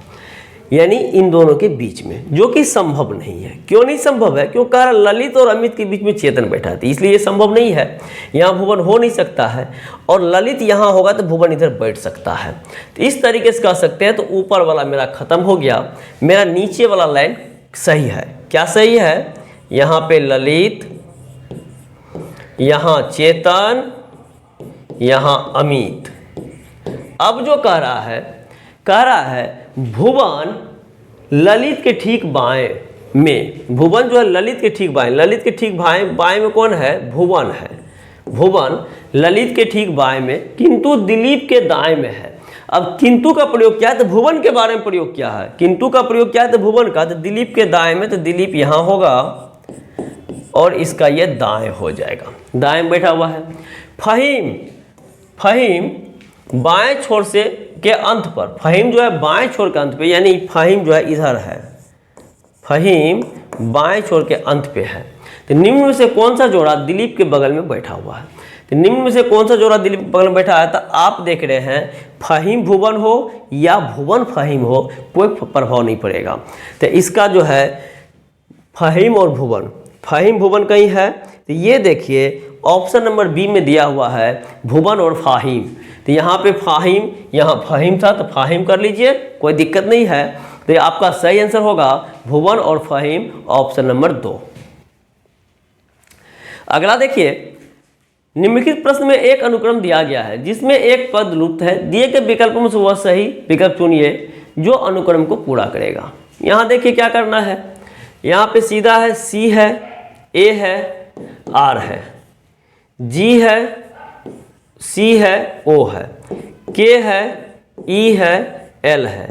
S1: यानी इन दोनों के बीच में, जो कि संभव नहीं है। क्यों नहीं संभव है, क्यों कह रहा ललित और अमित के बीच में चेतन बैठा है, इसलिए ये संभव नहीं है। यहाँ भुवन हो नहीं सकता है, और ललित यहाँ होगा तो भुवन इधर बैठ सकता है। तो इस तरीके से कह सकते हैं। तो ऊपर वाला मेरा खत्म हो गया, मेरा नीचे वाला लाइन सही है। क्या सही है, यहाँ पे ललित, यहाँ चेतन, यहाँ अमित। अब जो कह रहा है भुवन ललित के ठीक बाएं में, भुवन जो है ललित के ठीक बाएं, ललित के ठीक बाएं में कौन है, भुवन है। भुवन ललित के ठीक बाएं में, किंतु दिलीप के दाएं में है। अब किंतु का प्रयोग क्या है, तो भुवन के बारे में प्रयोग क्या है, किंतु का प्रयोग क्या है, तो भुवन का, तो दिलीप के दाएं में, तो दिलीप यहाँ होगा और इसका ये दाएं हो जाएगा, दाएं में बैठा हुआ है। फहीम बाएं छोर से के अंत पर, फहीम जो है बाएं छोर के अंत पे, यानी फहीम जो है इधर है, फहीम बाएं छोर के अंत पे है। तो निम्न में से कौन सा जोड़ा दिलीप के बगल में बैठा हुआ है, तो निम्न में से कौन सा जोड़ा दिलीप के बगल में बैठा है, तो आप देख रहे हैं फहीम भुवन हो या भुवन फहीम हो, कोई प्रभाव नहीं पड़ेगा। तो इसका जो है फहीम और भुवन, फहीम भुवन कहीं है, तो ये देखिए ऑप्शन नंबर बी में दिया हुआ है भुवन और फाहिम। तो यहाँ पे फाहिम, यहाँ फहीम था तो फाहिम कर लीजिए, कोई दिक्कत नहीं है। तो ये आपका सही आंसर होगा भुवन और फाहिम, ऑप्शन नंबर 2। अगला देखिए, निम्नलिखित प्रश्न में एक अनुक्रम दिया गया है जिसमें एक पद लुप्त है, दिए गए विकल्पों में से वह सही विकल्प चुनिए जो अनुक्रम को पूरा करेगा। यहाँ देखिए क्या करना है, यहाँ पे सीधा है, सी है, ए है, आर है, जी है, सी है, ओ है, के है, ई है, एल है,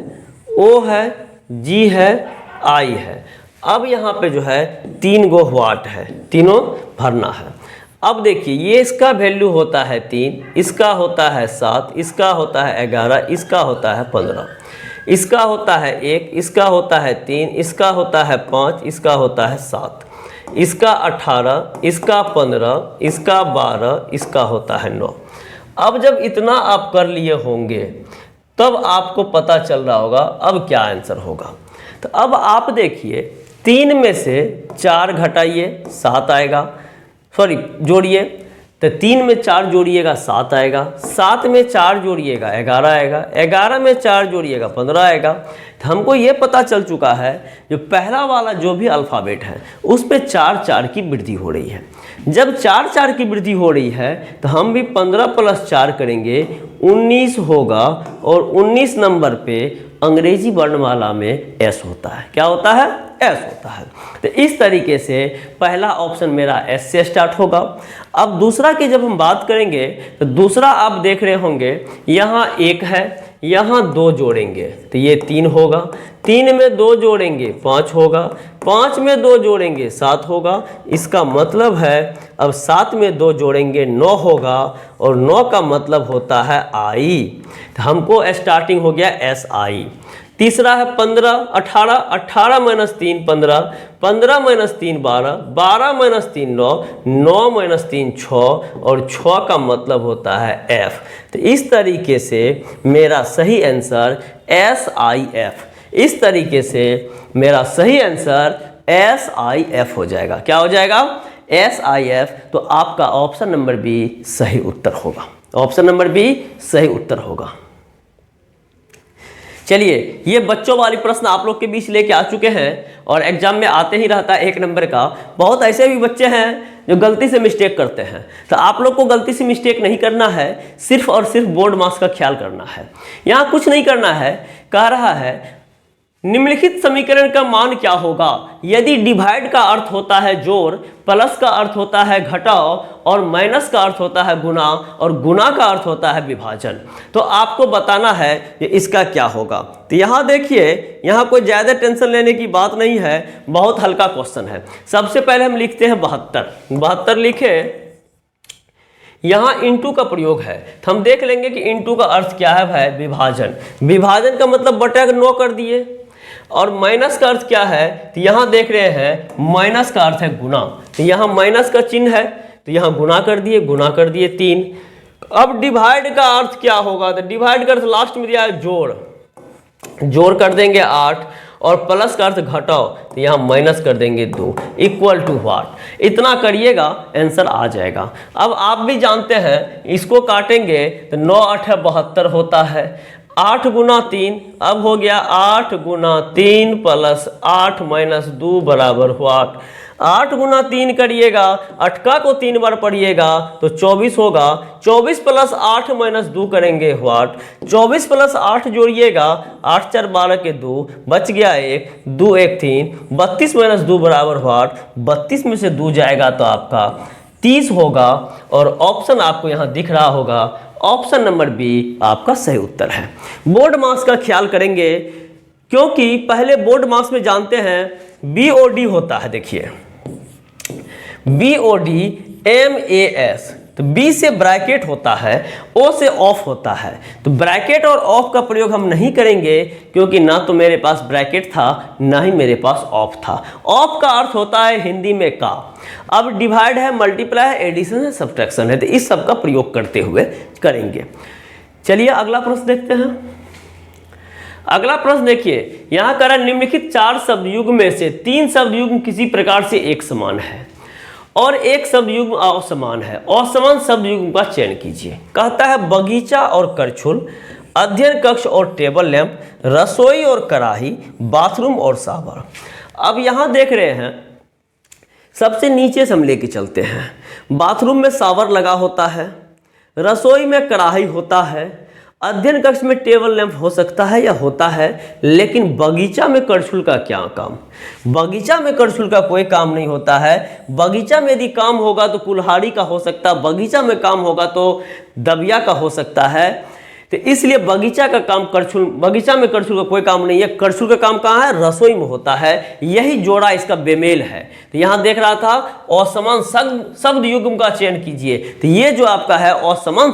S1: ओ है, जी है, आई है। अब यहाँ पे जो है 3 गो व्हाट है, तीनों भरना है। अब देखिए ये इसका वैल्यू होता है 3, इसका होता है 7, इसका होता है 11, इसका होता है 15, इसका होता है 1, इसका होता है 3, इसका होता है 5, इसका होता है 7, इसका 18, इसका 15, इसका 12, इसका होता है 9। अब जब इतना आप कर लिए होंगे तब आपको पता चल रहा होगा अब क्या आंसर होगा। तो अब आप देखिए 3 में से 4 घटाइए 7 आएगा, सॉरी जोड़िए, तो 3 में 4 जोड़िएगा 7 आएगा, 7 में 4 जोड़िएगा 11 आएगा, 11 में 4 जोड़िएगा 15 आएगा। तो हमको ये पता चल चुका है जो पहला वाला जो भी अल्फ़ाबेट है उस पे 4 4 की वृद्धि हो रही है। जब 4 4 की वृद्धि हो रही है तो हम भी 15 + 4 करेंगे 19 होगा, और 19 नंबर पे अंग्रेजी वर्णमाला में एस होता है। क्या होता है? एस होता है। तो इस तरीके से पहला ऑप्शन मेरा एस से स्टार्ट होगा। अब दूसरा की जब हम बात करेंगे तो दूसरा आप देख रहे होंगे यहाँ 1 है, यहाँ 2 जोड़ेंगे तो ये 3 होगा, 3 में 2 जोड़ेंगे 5 होगा, 5 में 2 जोड़ेंगे 7 होगा। इसका मतलब है अब 7 में 2 जोड़ेंगे 9 होगा, और 9 का मतलब होता है आई। तो हमको स्टार्टिंग हो गया एस आई। तीसरा है 15, 18, 18 - 3 15, 15 - 3 12, 12 - 3 9, 9 - 3 6, और 6 का मतलब होता है एफ। तो इस तरीके से मेरा सही आंसर SIF, इस तरीके से मेरा सही आंसर SIF हो जाएगा। क्या हो जाएगा? SIF। तो आपका ऑप्शन नंबर बी सही उत्तर होगा। ऑप्शन नंबर बी सही उत्तर होगा। चलिए ये बच्चों वाली प्रश्न आप लोग के बीच लेके आ चुके हैं, और एग्जाम में आते ही रहता है 1 नंबर का। बहुत ऐसे भी बच्चे हैं जो गलती से मिस्टेक करते हैं, तो आप लोग को गलती से मिस्टेक नहीं करना है, सिर्फ और सिर्फ बोर्ड मार्क्स का ख्याल करना है। यहाँ कुछ नहीं करना है, कह रहा है निम्नलिखित समीकरण का मान क्या होगा यदि डिवाइड का अर्थ होता है जोड़, प्लस का अर्थ होता है घटाव, और माइनस का अर्थ होता है गुना, और गुना का अर्थ होता है विभाजन। तो आपको बताना है कि इसका क्या होगा। तो यहाँ देखिए, यहाँ कोई ज़्यादा टेंशन लेने की बात नहीं है, बहुत हल्का क्वेश्चन है। सबसे पहले हम लिखते हैं 72, 72 लिखे, यहाँ इंटू का प्रयोग है, तो हम देख लेंगे कि इंटू का अर्थ क्या है भाई? विभाजन। विभाजन का मतलब बटा 9 कर दिए। और माइनस का अर्थ क्या है? तो यहाँ देख रहे हैं माइनस का अर्थ है गुना, तो यहाँ माइनस का चिन्ह है, तो यहाँ गुना कर दिए, गुना कर दिए 3। अब डिवाइड का अर्थ क्या होगा? तो डिवाइड का अर्थ लास्ट में दिया है जोड़, जोड़ कर देंगे 8, और प्लस का अर्थ घटाओ, तो यहाँ माइनस कर देंगे 2, इक्वल टू व्हाट? इतना करिएगा आंसर आ जाएगा। अब आप भी जानते हैं इसको काटेंगे तो 9 8 72 होता है, 8 गुना 3, अब हो गया 8 गुना 3 प्लस 8 माइनस 2 बराबर व्हाट? 8 गुना 3 करिएगा, 8 को 3 बार पढ़िएगा तो 24 होगा, 24 प्लस 8 माइनस 2 करेंगे व्हाट? 24 प्लस 8 जोड़िएगा, 8 4 12 के 2, बच गया 1, 2 1 3, 32 माइनस 2 बराबर व्हाट? 32 में से 2 जाएगा तो आपका 30 होगा, और ऑप्शन आपको यहाँ दिख रहा होगा, ऑप्शन नंबर बी आपका सही उत्तर है। बोर्ड मार्क्स का ख्याल करेंगे, क्योंकि पहले बोर्ड मार्क्स में जानते हैं BOD होता है। देखिए BOD MAS, तो B से ब्रैकेट होता है, O से ऑफ होता है। तो ब्रैकेट और ऑफ का प्रयोग हम नहीं करेंगे, क्योंकि ना तो मेरे पास ब्रैकेट था ना ही मेरे पास ऑफ था। ऑफ का अर्थ होता है हिंदी में का। अब डिवाइड है, मल्टीप्लाई है, एडिशन है, सब्ट्रैक्शन है, तो इस सब का प्रयोग करते हुए करेंगे। चलिए अगला प्रश्न देखते हैं। अगला प्रश्न देखिए, यहाँ कह रहा है निम्नलिखित 4 शब्दयुग्म में से 3 शब्दयुग्म किसी प्रकार से एक समान है और एक शब्दयुग्म असमान है। असमान शब्दयुग्म का चयन कीजिए। कहता है बगीचा और करछुल, अध्ययन कक्ष और टेबल लैंप, रसोई और कढ़ाई, बाथरूम और शावर। अब यहाँ देख रहे हैं, सबसे नीचे से हम लेके चलते हैं। बाथरूम में शावर लगा होता है, रसोई में कढ़ाई होता है, अध्ययन कक्ष में टेबल लैंप हो सकता है या होता है, लेकिन बगीचा में करछुल का क्या काम? बगीचा में करछुल का कोई काम नहीं होता है। बगीचा में यदि काम होगा तो कुल्हाड़ी का हो सकता है, बगीचा में काम होगा तो दबिया का हो सकता है। तो इसलिए बगीचा का काम करछुल, बगीचा में करछुल का कोई काम नहीं है। करछुल का काम कहाँ है? रसोई में होता है। यही जोड़ा इसका बेमेल है। तो यहाँ देख रहा था असमान शब्द युग्म का चयन कीजिए, तो ये जो आपका है असमान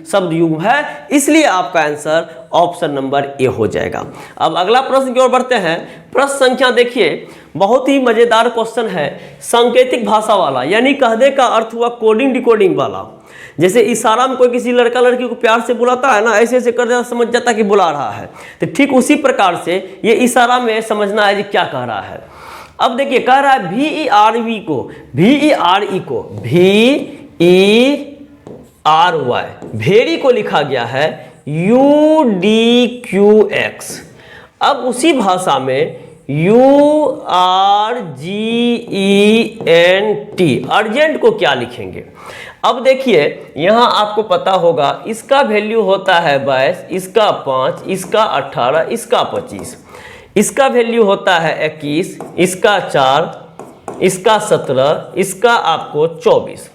S1: शब्द युग्म है, इसलिए आपका आंसर ऑप्शन नंबर ए हो जाएगा। अब अगला प्रश्न की ओर बढ़ते हैं। प्रश्न संख्या देखिए, बहुत ही मजेदार क्वेश्चन है, सांकेतिक भाषा वाला, यानी कहने का अर्थ हुआ कोडिंग डिकोडिंग वाला। जैसे इशारा में कोई किसी लड़का लड़की को प्यार से बुलाता है ना, ऐसे ऐसे कर देता, समझ जाता कि बुला रहा है। तो ठीक उसी प्रकार से ये इशारा में समझना है कि क्या कह रहा है। अब देखिए कह रहा है VERY को VERY भेड़ी को लिखा गया है UDQX। अब उसी भाषा में URGENT अर्जेंट को क्या लिखेंगे? अब देखिए यहाँ आपको पता होगा इसका वैल्यू होता है 22, इसका 5, इसका 18, इसका 25, इसका वैल्यू होता है 21, इसका 4, इसका 17, इसका आपको 24।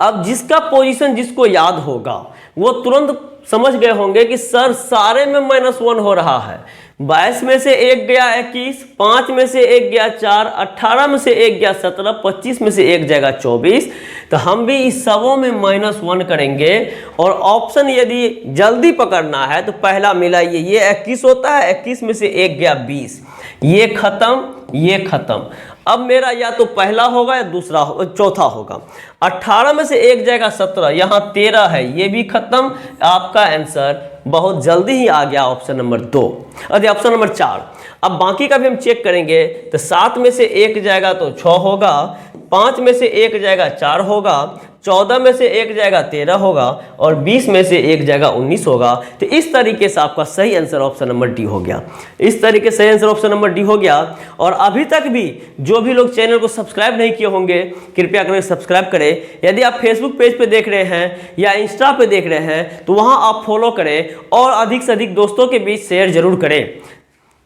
S1: अब जिसका पोजीशन जिसको याद होगा वो तुरंत समझ गए होंगे कि सर सारे में -1 हो रहा है। 22 में से 1 गया 21, 5 में से 1 गया 4, 18 में से 1 गया 17, 25 में से 1 जाएगा 24। तो हम भी इस सबों में -1 करेंगे और ऑप्शन यदि जल्दी पकड़ना है तो पहला मिलाइए, ये 21 होता है, 21 में से 1 गया 20, ये खत्म, ये खत्म। अब मेरा या तो पहला होगा या दूसरा चौथा होगा। 18 में से 1 जाएगा 17, यहाँ 13 है, ये भी खत्म। आपका आंसर बहुत जल्दी ही आ गया ऑप्शन नंबर 2, अरे ऑप्शन नंबर 4। अब बाकी का भी हम चेक करेंगे तो 7 में से 1 जाएगा तो 6 होगा, 5 में से 1 जाएगा 4 होगा, 14 में से 1 जाएगा 13 होगा और 20 में से 1 जाएगा 19 होगा। तो इस तरीके से आपका सही आंसर ऑप्शन नंबर डी हो गया। इस तरीके से सही आंसर ऑप्शन नंबर डी हो गया। और अभी तक भी जो भी लोग चैनल को सब्सक्राइब नहीं किए होंगे कृपया करके सब्सक्राइब करें। यदि आप फेसबुक पेज पे देख रहे हैं या इंस्टा पे देख रहे हैं तो वहाँ आप फॉलो करें और अधिक से अधिक दोस्तों के बीच शेयर जरूर करें।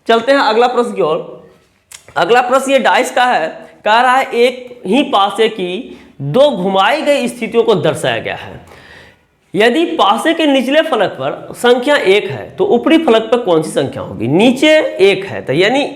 S1: चलते हैं अगला प्रश्न की ओर। अगला प्रश्न ये डाइस का है, कह रहा है एक ही पासे की 2 घुमाई गई स्थितियों को दर्शाया गया है। यदि पासे के निचले फलक पर संख्या 1 है तो ऊपरी फलक पर कौन सी संख्या होगी? नीचे 1 है तो यानी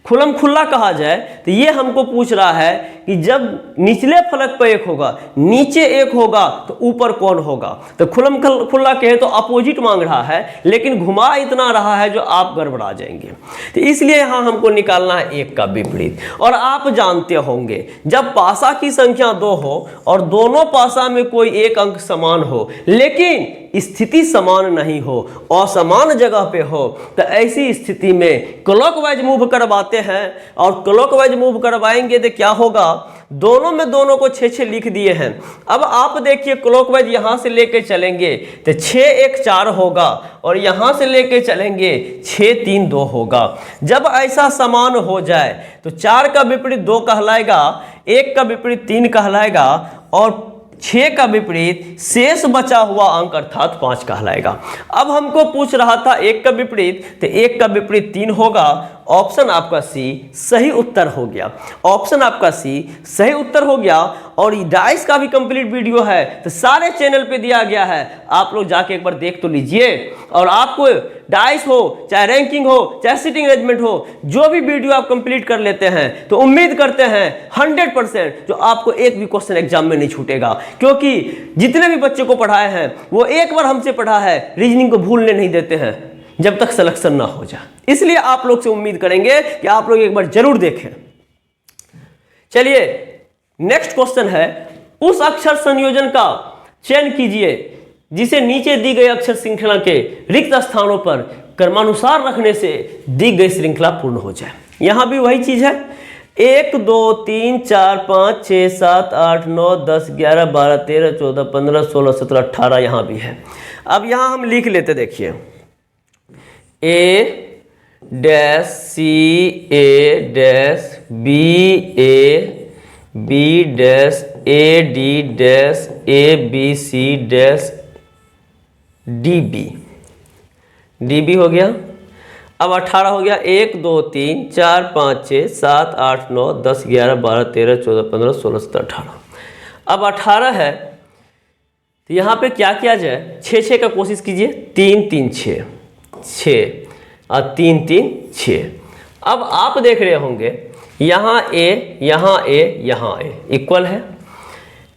S1: खुल्लम खुल्ला कहा जाए तो ये हमको पूछ रहा है कि जब निचले फलक पर 1 होगा, नीचे 1 होगा तो ऊपर कौन होगा? तो खुल्लम खुल्ला कहे तो अपोजिट मांग रहा है, लेकिन घुमा इतना रहा है जो आप गड़बड़ा जाएंगे। तो इसलिए यहाँ हमको निकालना है 1 का विपरीत। और आप जानते होंगे जब पासा की संख्या 2 हो और दोनों पासा में कोई एक अंक समान हो लेकिन स्थिति समान नहीं हो, असमान जगह पे हो, तो ऐसी स्थिति में क्लॉकवाइज मूव करवाते हैं। और क्लॉकवाइज मूव करवाएंगे तो क्या होगा? दोनों में दोनों को 6-6 लिख दिए हैं। अब आप देखिए क्लॉकवाइज यहाँ से लेके चलेंगे तो 6-1 4 होगा और यहाँ से लेके चलेंगे 6-3 2 होगा। जब ऐसा समान हो जाए तो 4 का विपरीत 2 कहलाएगा, 1 का विपरीत 3 कहलाएगा और 6 का विपरीत शेष बचा हुआ अंक अर्थात 5 कहलाएगा। अब हमको पूछ रहा था 1 का विपरीत, तो 1 का विपरीत 3 होगा। ऑप्शन आपका सी सही उत्तर हो गया। ऑप्शन आपका सी सही उत्तर हो गया। और डाइस का भी कंप्लीट वीडियो है तो सारे चैनल पे दिया गया है, आप लोग जाके एक बार देख तो लीजिए। और आपको डाइस हो चाहे रैंकिंग हो चाहे सिटिंग अरेंजमेंट हो, जो भी वीडियो आप कंप्लीट कर लेते हैं तो उम्मीद करते हैं 100% जो आपको एक भी क्वेश्चन एग्जाम में नहीं छूटेगा। क्योंकि जितने भी बच्चे को पढ़ाए हैं वो एक बार हमसे पढ़ा है, रीजनिंग को भूलने नहीं देते हैं जब तक सिलेक्शन ना हो जाए। इसलिए आप लोग से उम्मीद करेंगे कि आप लोग एक बार जरूर देखें। चलिए नेक्स्ट क्वेश्चन है, उस अक्षर संयोजन का चयन कीजिए जिसे नीचे दी गई अक्षर श्रृंखला के रिक्त स्थानों पर क्रमानुसार रखने से दी गई श्रृंखला पूर्ण हो जाए। यहां भी वही चीज है, 1 2 3 4 5 6 7 8 9 10 11 12 13 14 15 16 17 18 यहां भी है। अब यहां हम लिख लेते, देखिए A dash C A dash B A B dash A D dash A B C dash D B हो गया। अब 18 हो गया, 1 2 3 4 5 6 7 8 9 10 11 12 13 14 15 16 17 18। अब 18 है तो यहाँ पे क्या किया जाए, 6 का कोशिश कीजिए, 3 3 6 6 और 3 3 6। अब आप देख रहे होंगे यहाँ ए यहाँ ए यहाँ ए इक्वल है,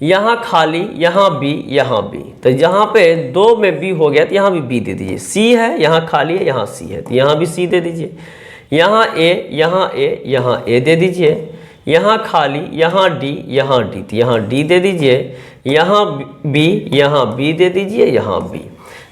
S1: यहाँ खाली यहाँ बी यहाँ बी, तो जहाँ पे 2 में बी हो गया तो यहाँ भी बी दे दीजिए। सी है, यहाँ खाली है, यहाँ सी है, तो यहाँ भी सी दे दीजिए। यहाँ ए यहाँ ए यहाँ ए दे दीजिए, यहाँ खाली यहाँ डी यहाँ डी, तो यहाँ डी दे दीजिए, यहाँ बी दे दीजिए, यहाँ बी।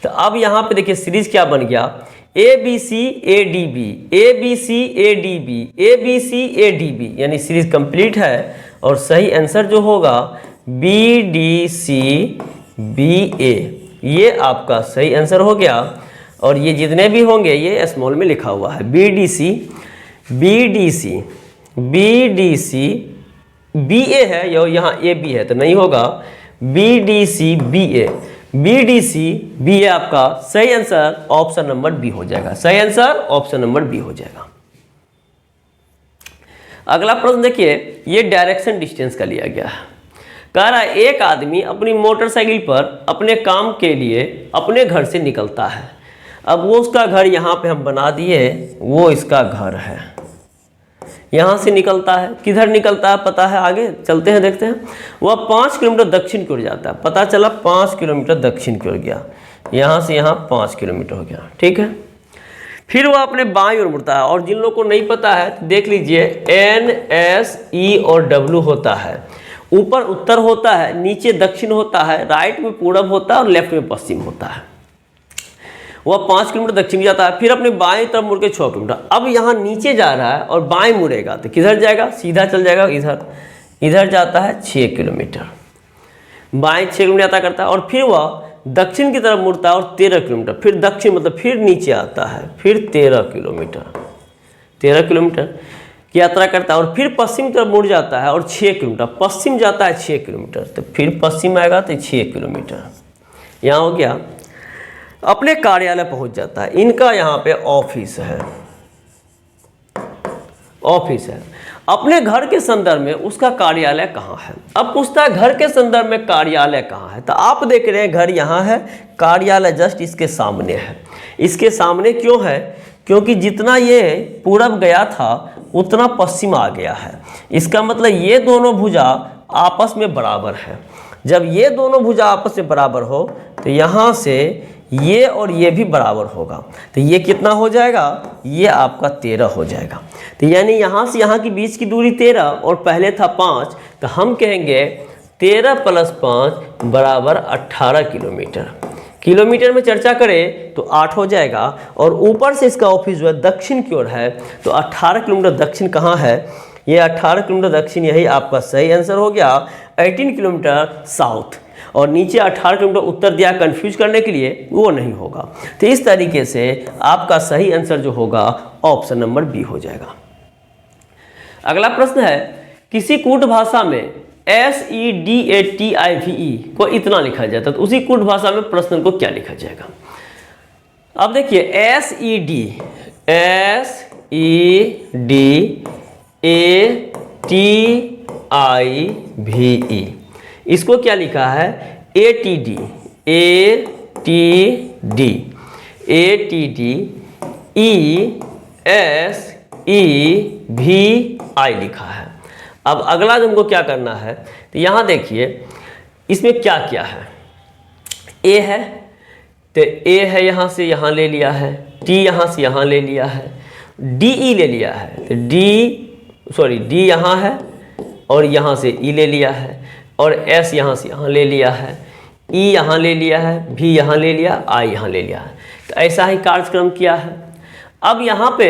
S1: तो अब यहाँ पे देखिए सीरीज क्या बन गया, A B C A D B, A B C A D B, A B C A D B, यानी सीरीज कंप्लीट है। और सही आंसर जो होगा B D C B A, ये आपका सही आंसर हो गया। और ये जितने भी होंगे ये स्मॉल में लिखा हुआ है, B D C B D C B D C B A है, यहाँ ए बी है तो नहीं होगा, B D C B A, B D C B A आपका सही आंसर ऑप्शन नंबर बी हो जाएगा। सही आंसर ऑप्शन नंबर बी हो जाएगा। अगला प्रश्न देखिए, ये डायरेक्शन डिस्टेंस का लिया गया है। कह रहा है एक आदमी अपनी मोटरसाइकिल पर अपने काम के लिए अपने घर से निकलता है। अब वो उसका घर यहाँ पे हम बना दिए, वो इसका घर है, यहाँ से निकलता है। किधर निकलता है पता है, आगे चलते हैं देखते हैं। वह 5 किलोमीटर दक्षिण की ओर जाता है, पता चला 5 किलोमीटर दक्षिण की ओर गया, यहाँ से यहाँ 5 किलोमीटर हो गया, ठीक है। फिर वह अपने बाईं ओर मुड़ता है, और जिन लोगों को नहीं पता है तो देख लीजिए, एन एस ई और डब्ल्यू होता है। ऊपर उत्तर होता है, नीचे दक्षिण होता है, राइट में पूरब होता है और लेफ्ट में पश्चिम होता है। वह 5 किलोमीटर दक्षिण जाता है, फिर अपने बाएं तरफ मुड़ के 6 किलोमीटर। अब यहाँ नीचे जा रहा है और बाएं मुड़ेगा तो किधर जाएगा, सीधा चल जाएगा इधर, इधर जाता है 6 किलोमीटर, बाएं 6 किलोमीटर जाता करता है। और फिर वह दक्षिण की तरफ मुड़ता है और 13 किलोमीटर, फिर दक्षिण मतलब फिर नीचे आता है, फिर 13 किलोमीटर की यात्रा करता है। और फिर पश्चिम की तरफ मुड़ जाता है और 6 किलोमीटर, पश्चिम जाता है 6 किलोमीटर, तो फिर पश्चिम आएगा तो 6 किलोमीटर यहाँ हो गया। अपने कार्यालय पहुंच जाता है, इनका यहाँ पे ऑफिस है, अपने घर के संदर्भ में उसका कार्यालय कहाँ है। अब पूछता है घर के संदर्भ में कार्यालय कहाँ है, तो आप देख रहे हैं घर यहाँ है, कार्यालय जस्ट इसके सामने है। इसके सामने क्यों है, क्योंकि जितना ये पूरब गया था उतना पश्चिम आ गया है। इसका मतलब ये दोनों भुजा आपस में बराबर है। जब ये दोनों भुजा आपस में बराबर हो तो यहाँ से ये और ये भी बराबर होगा, तो ये कितना हो जाएगा, ये आपका 13 हो जाएगा। तो यानी यहाँ से यहाँ की बीच की दूरी 13 और पहले था 5, तो हम कहेंगे 13 + 5 बराबर 18 किलोमीटर। किलोमीटर में चर्चा करें तो 8 हो जाएगा। और ऊपर से इसका ऑफिस जो है दक्षिण की ओर है, तो 18 किलोमीटर दक्षिण कहाँ है, ये 18 किलोमीटर दक्षिण, यही आपका सही आंसर हो गया। 18 किलोमीटर साउथ, और नीचे 18 किलोमीटर उत्तर दिया कंफ्यूज करने के लिए, वो नहीं होगा। तो इस तरीके से आपका सही आंसर जो होगा ऑप्शन नंबर बी हो जाएगा। अगला प्रश्न है, किसी कूट भाषा में SEDATIVE को इतना लिखा जाता है, तो उसी कूट भाषा में प्रश्न को क्या लिखा जाएगा। अब देखिए SEDATIVE, इसको क्या लिखा है, ATD ESEVI लिखा है। अब अगला हमको क्या करना है, तो यहाँ देखिए इसमें क्या क्या है, ए है तो ए है, यहाँ से यहाँ ले लिया है, टी यहाँ से यहाँ ले लिया है, DE ले लिया है, तो D यहाँ है और यहाँ से E ले लिया है, और S यहाँ से यहाँ ले लिया है, E यहाँ ले लिया है, V यहाँ ले लिया, I यहाँ ले लिया है। तो ऐसा ही कार्यक्रम किया है। अब यहाँ पे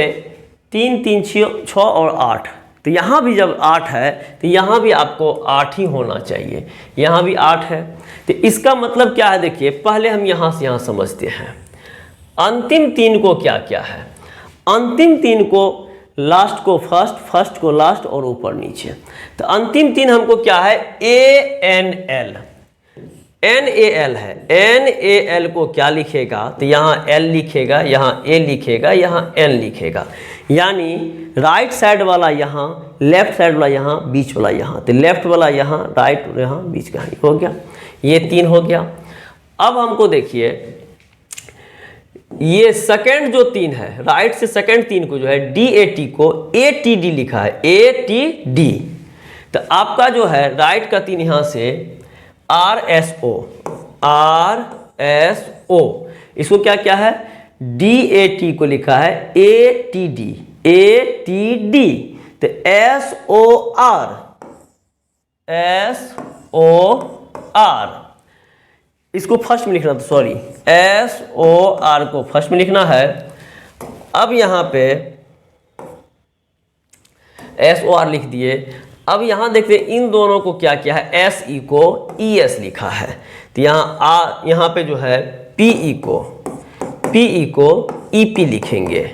S1: 3 3 6 और 8, तो यहाँ भी जब 8 है तो यहाँ भी आपको 8 ही होना चाहिए, यहाँ भी 8 है। तो इसका मतलब क्या है, देखिए पहले हम यहाँ से यहाँ समझते हैं। अंतिम 3 को क्या क्या है, अंतिम 3 को लास्ट को फर्स्ट, फर्स्ट को लास्ट और ऊपर नीचे। तो अंतिम 3 हमको क्या है, ANL NAL है। NAL को क्या लिखेगा, तो यहाँ L लिखेगा, यहाँ A लिखेगा, यहाँ N लिखेगा। यानी राइट साइड वाला यहाँ, लेफ्ट साइड वाला यहाँ, बीच वाला यहाँ, तो लेफ्ट वाला यहाँ, राइट यहाँ, बीच का हो गया, ये 3 हो गया। अब हमको देखिए ये सेकंड जो 3 है, राइट से सेकंड 3 को जो है DAT को ATD लिखा है, ATD। तो आपका जो है राइट का 3 यहां से RSO, इसको क्या क्या है, DAT को लिखा है ATD, तो SOR, इसको फर्स्ट में लिखना था, सॉरी, SOR को फर्स्ट में लिखना है। अब यहाँ पे SOR लिख दिए। अब यहाँ देखते हैं इन दोनों को क्या किया है, SE को ES लिखा है। तो यहाँ पे जो है PE को EP लिखेंगे,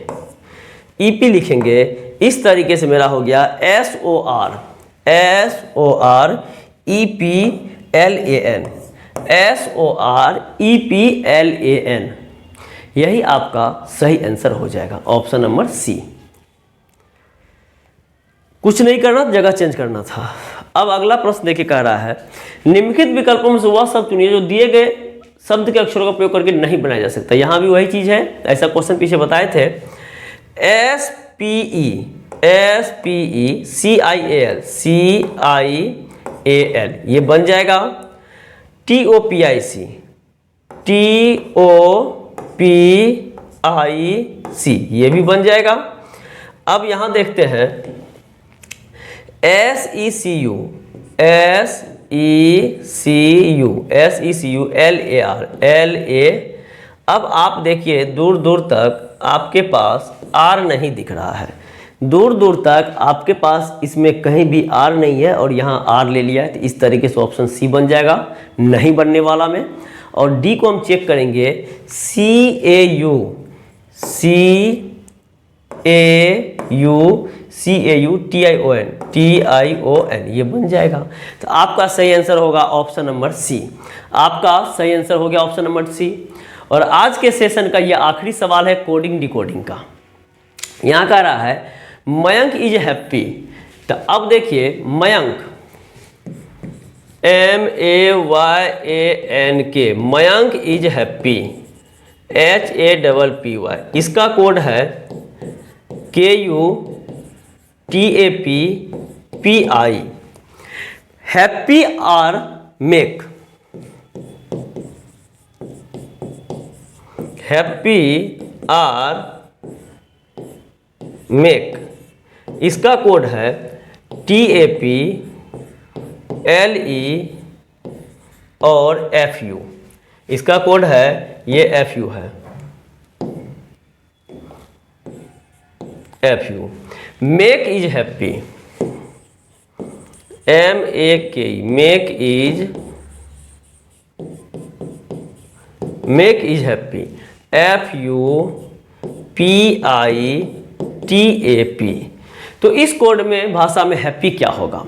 S1: EP लिखेंगे। इस तरीके से मेरा हो गया SOR EPLAN, SOR EPLAN। यही आपका सही आंसर हो जाएगा, ऑप्शन नंबर C। कुछ नहीं करना, जगह चेंज करना था। अब अगला प्रश्न देखिए, कह रहा है निम्नलिखित विकल्पों में से वह शब्द चुनिए जो दिए गए शब्द के अक्षरों का प्रयोग करके नहीं बनाया जा सकता। यहाँ भी वही चीज़ है, ऐसा क्वेश्चन पीछे बताए थे। SPE CIAL ये बन जाएगा। TOPIC ये भी बन जाएगा। अब यहाँ देखते हैं SECU LA। अब आप देखिए दूर दूर तक आपके पास R नहीं दिख रहा है, दूर दूर तक आपके पास इसमें कहीं भी R नहीं है और यहाँ R ले लिया है। तो इस तरीके से ऑप्शन C बन जाएगा, नहीं बनने वाला में। और D को हम चेक करेंगे, TION ये बन जाएगा। तो आपका सही आंसर होगा ऑप्शन नंबर C। आपका सही आंसर हो गया ऑप्शन नंबर C। और आज के सेशन का ये आखिरी सवाल है कोडिंग डिकोडिंग का। यहाँ कह रहा है मयंक इज हैप्पी। तो अब देखिए Mayank MAYANK, Mayank is happy HAPPY। इसका कोड है KUTAPPI। Happy are make, happy are make, इसका कोड है TAPLE और FU। इसका कोड है ये FU है, FU। Make is happy MAK, make is happy FUPITAP। तो इस कोड में भाषा में हैप्पी क्या होगा।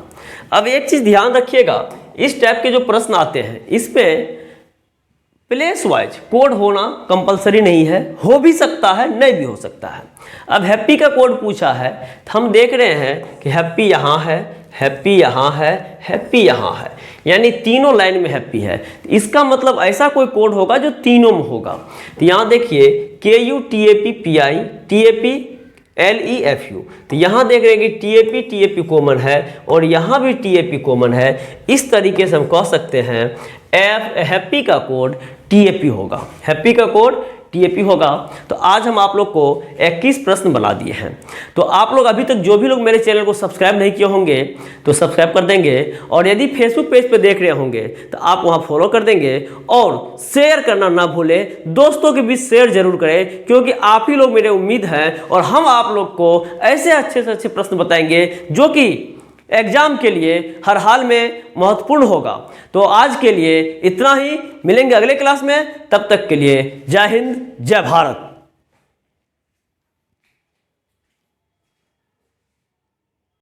S1: अब एक चीज ध्यान रखिएगा, इस टाइप के जो प्रश्न आते हैं इसमें प्लेस वाइज कोड होना कंपलसरी नहीं है, हो भी सकता है नहीं भी हो सकता है। अब हैप्पी का कोड पूछा है तो हम देख रहे हैं कि हैप्पी यहाँ है, हैप्पी यहाँ है, हैप्पी यहाँ है, यानी तीनों लाइन में हैप्पी है। इसका मतलब ऐसा कोई कोड होगा जो तीनों में होगा। तो यहाँ देखिए KUTAPPI TAPLEFU। तो यहाँ देख रहे हैं कि TAP कॉमन है और यहाँ भी TAP कॉमन है। इस तरीके से हम कह सकते हैं हैप्पी का कोड TAP होगा, हैप्पी का कोड TAP होगा। तो आज हम आप लोग को 21 प्रश्न बना दिए हैं। तो आप लोग अभी तक जो भी लोग मेरे चैनल को सब्सक्राइब नहीं किए होंगे तो सब्सक्राइब कर देंगे, और यदि फेसबुक पेज पे देख रहे होंगे तो आप वहां फॉलो कर देंगे, और शेयर करना ना भूलें, दोस्तों के बीच शेयर जरूर करें, क्योंकि आप ही लोग मेरे उम्मीद हैं और हम आप लोग को ऐसे अच्छे से अच्छे प्रश्न बताएंगे जो कि एग्जाम के लिए हर हाल में महत्वपूर्ण होगा। तो आज के लिए इतना ही, मिलेंगे अगले क्लास में, तब तक के लिए जय हिंद जय भारत।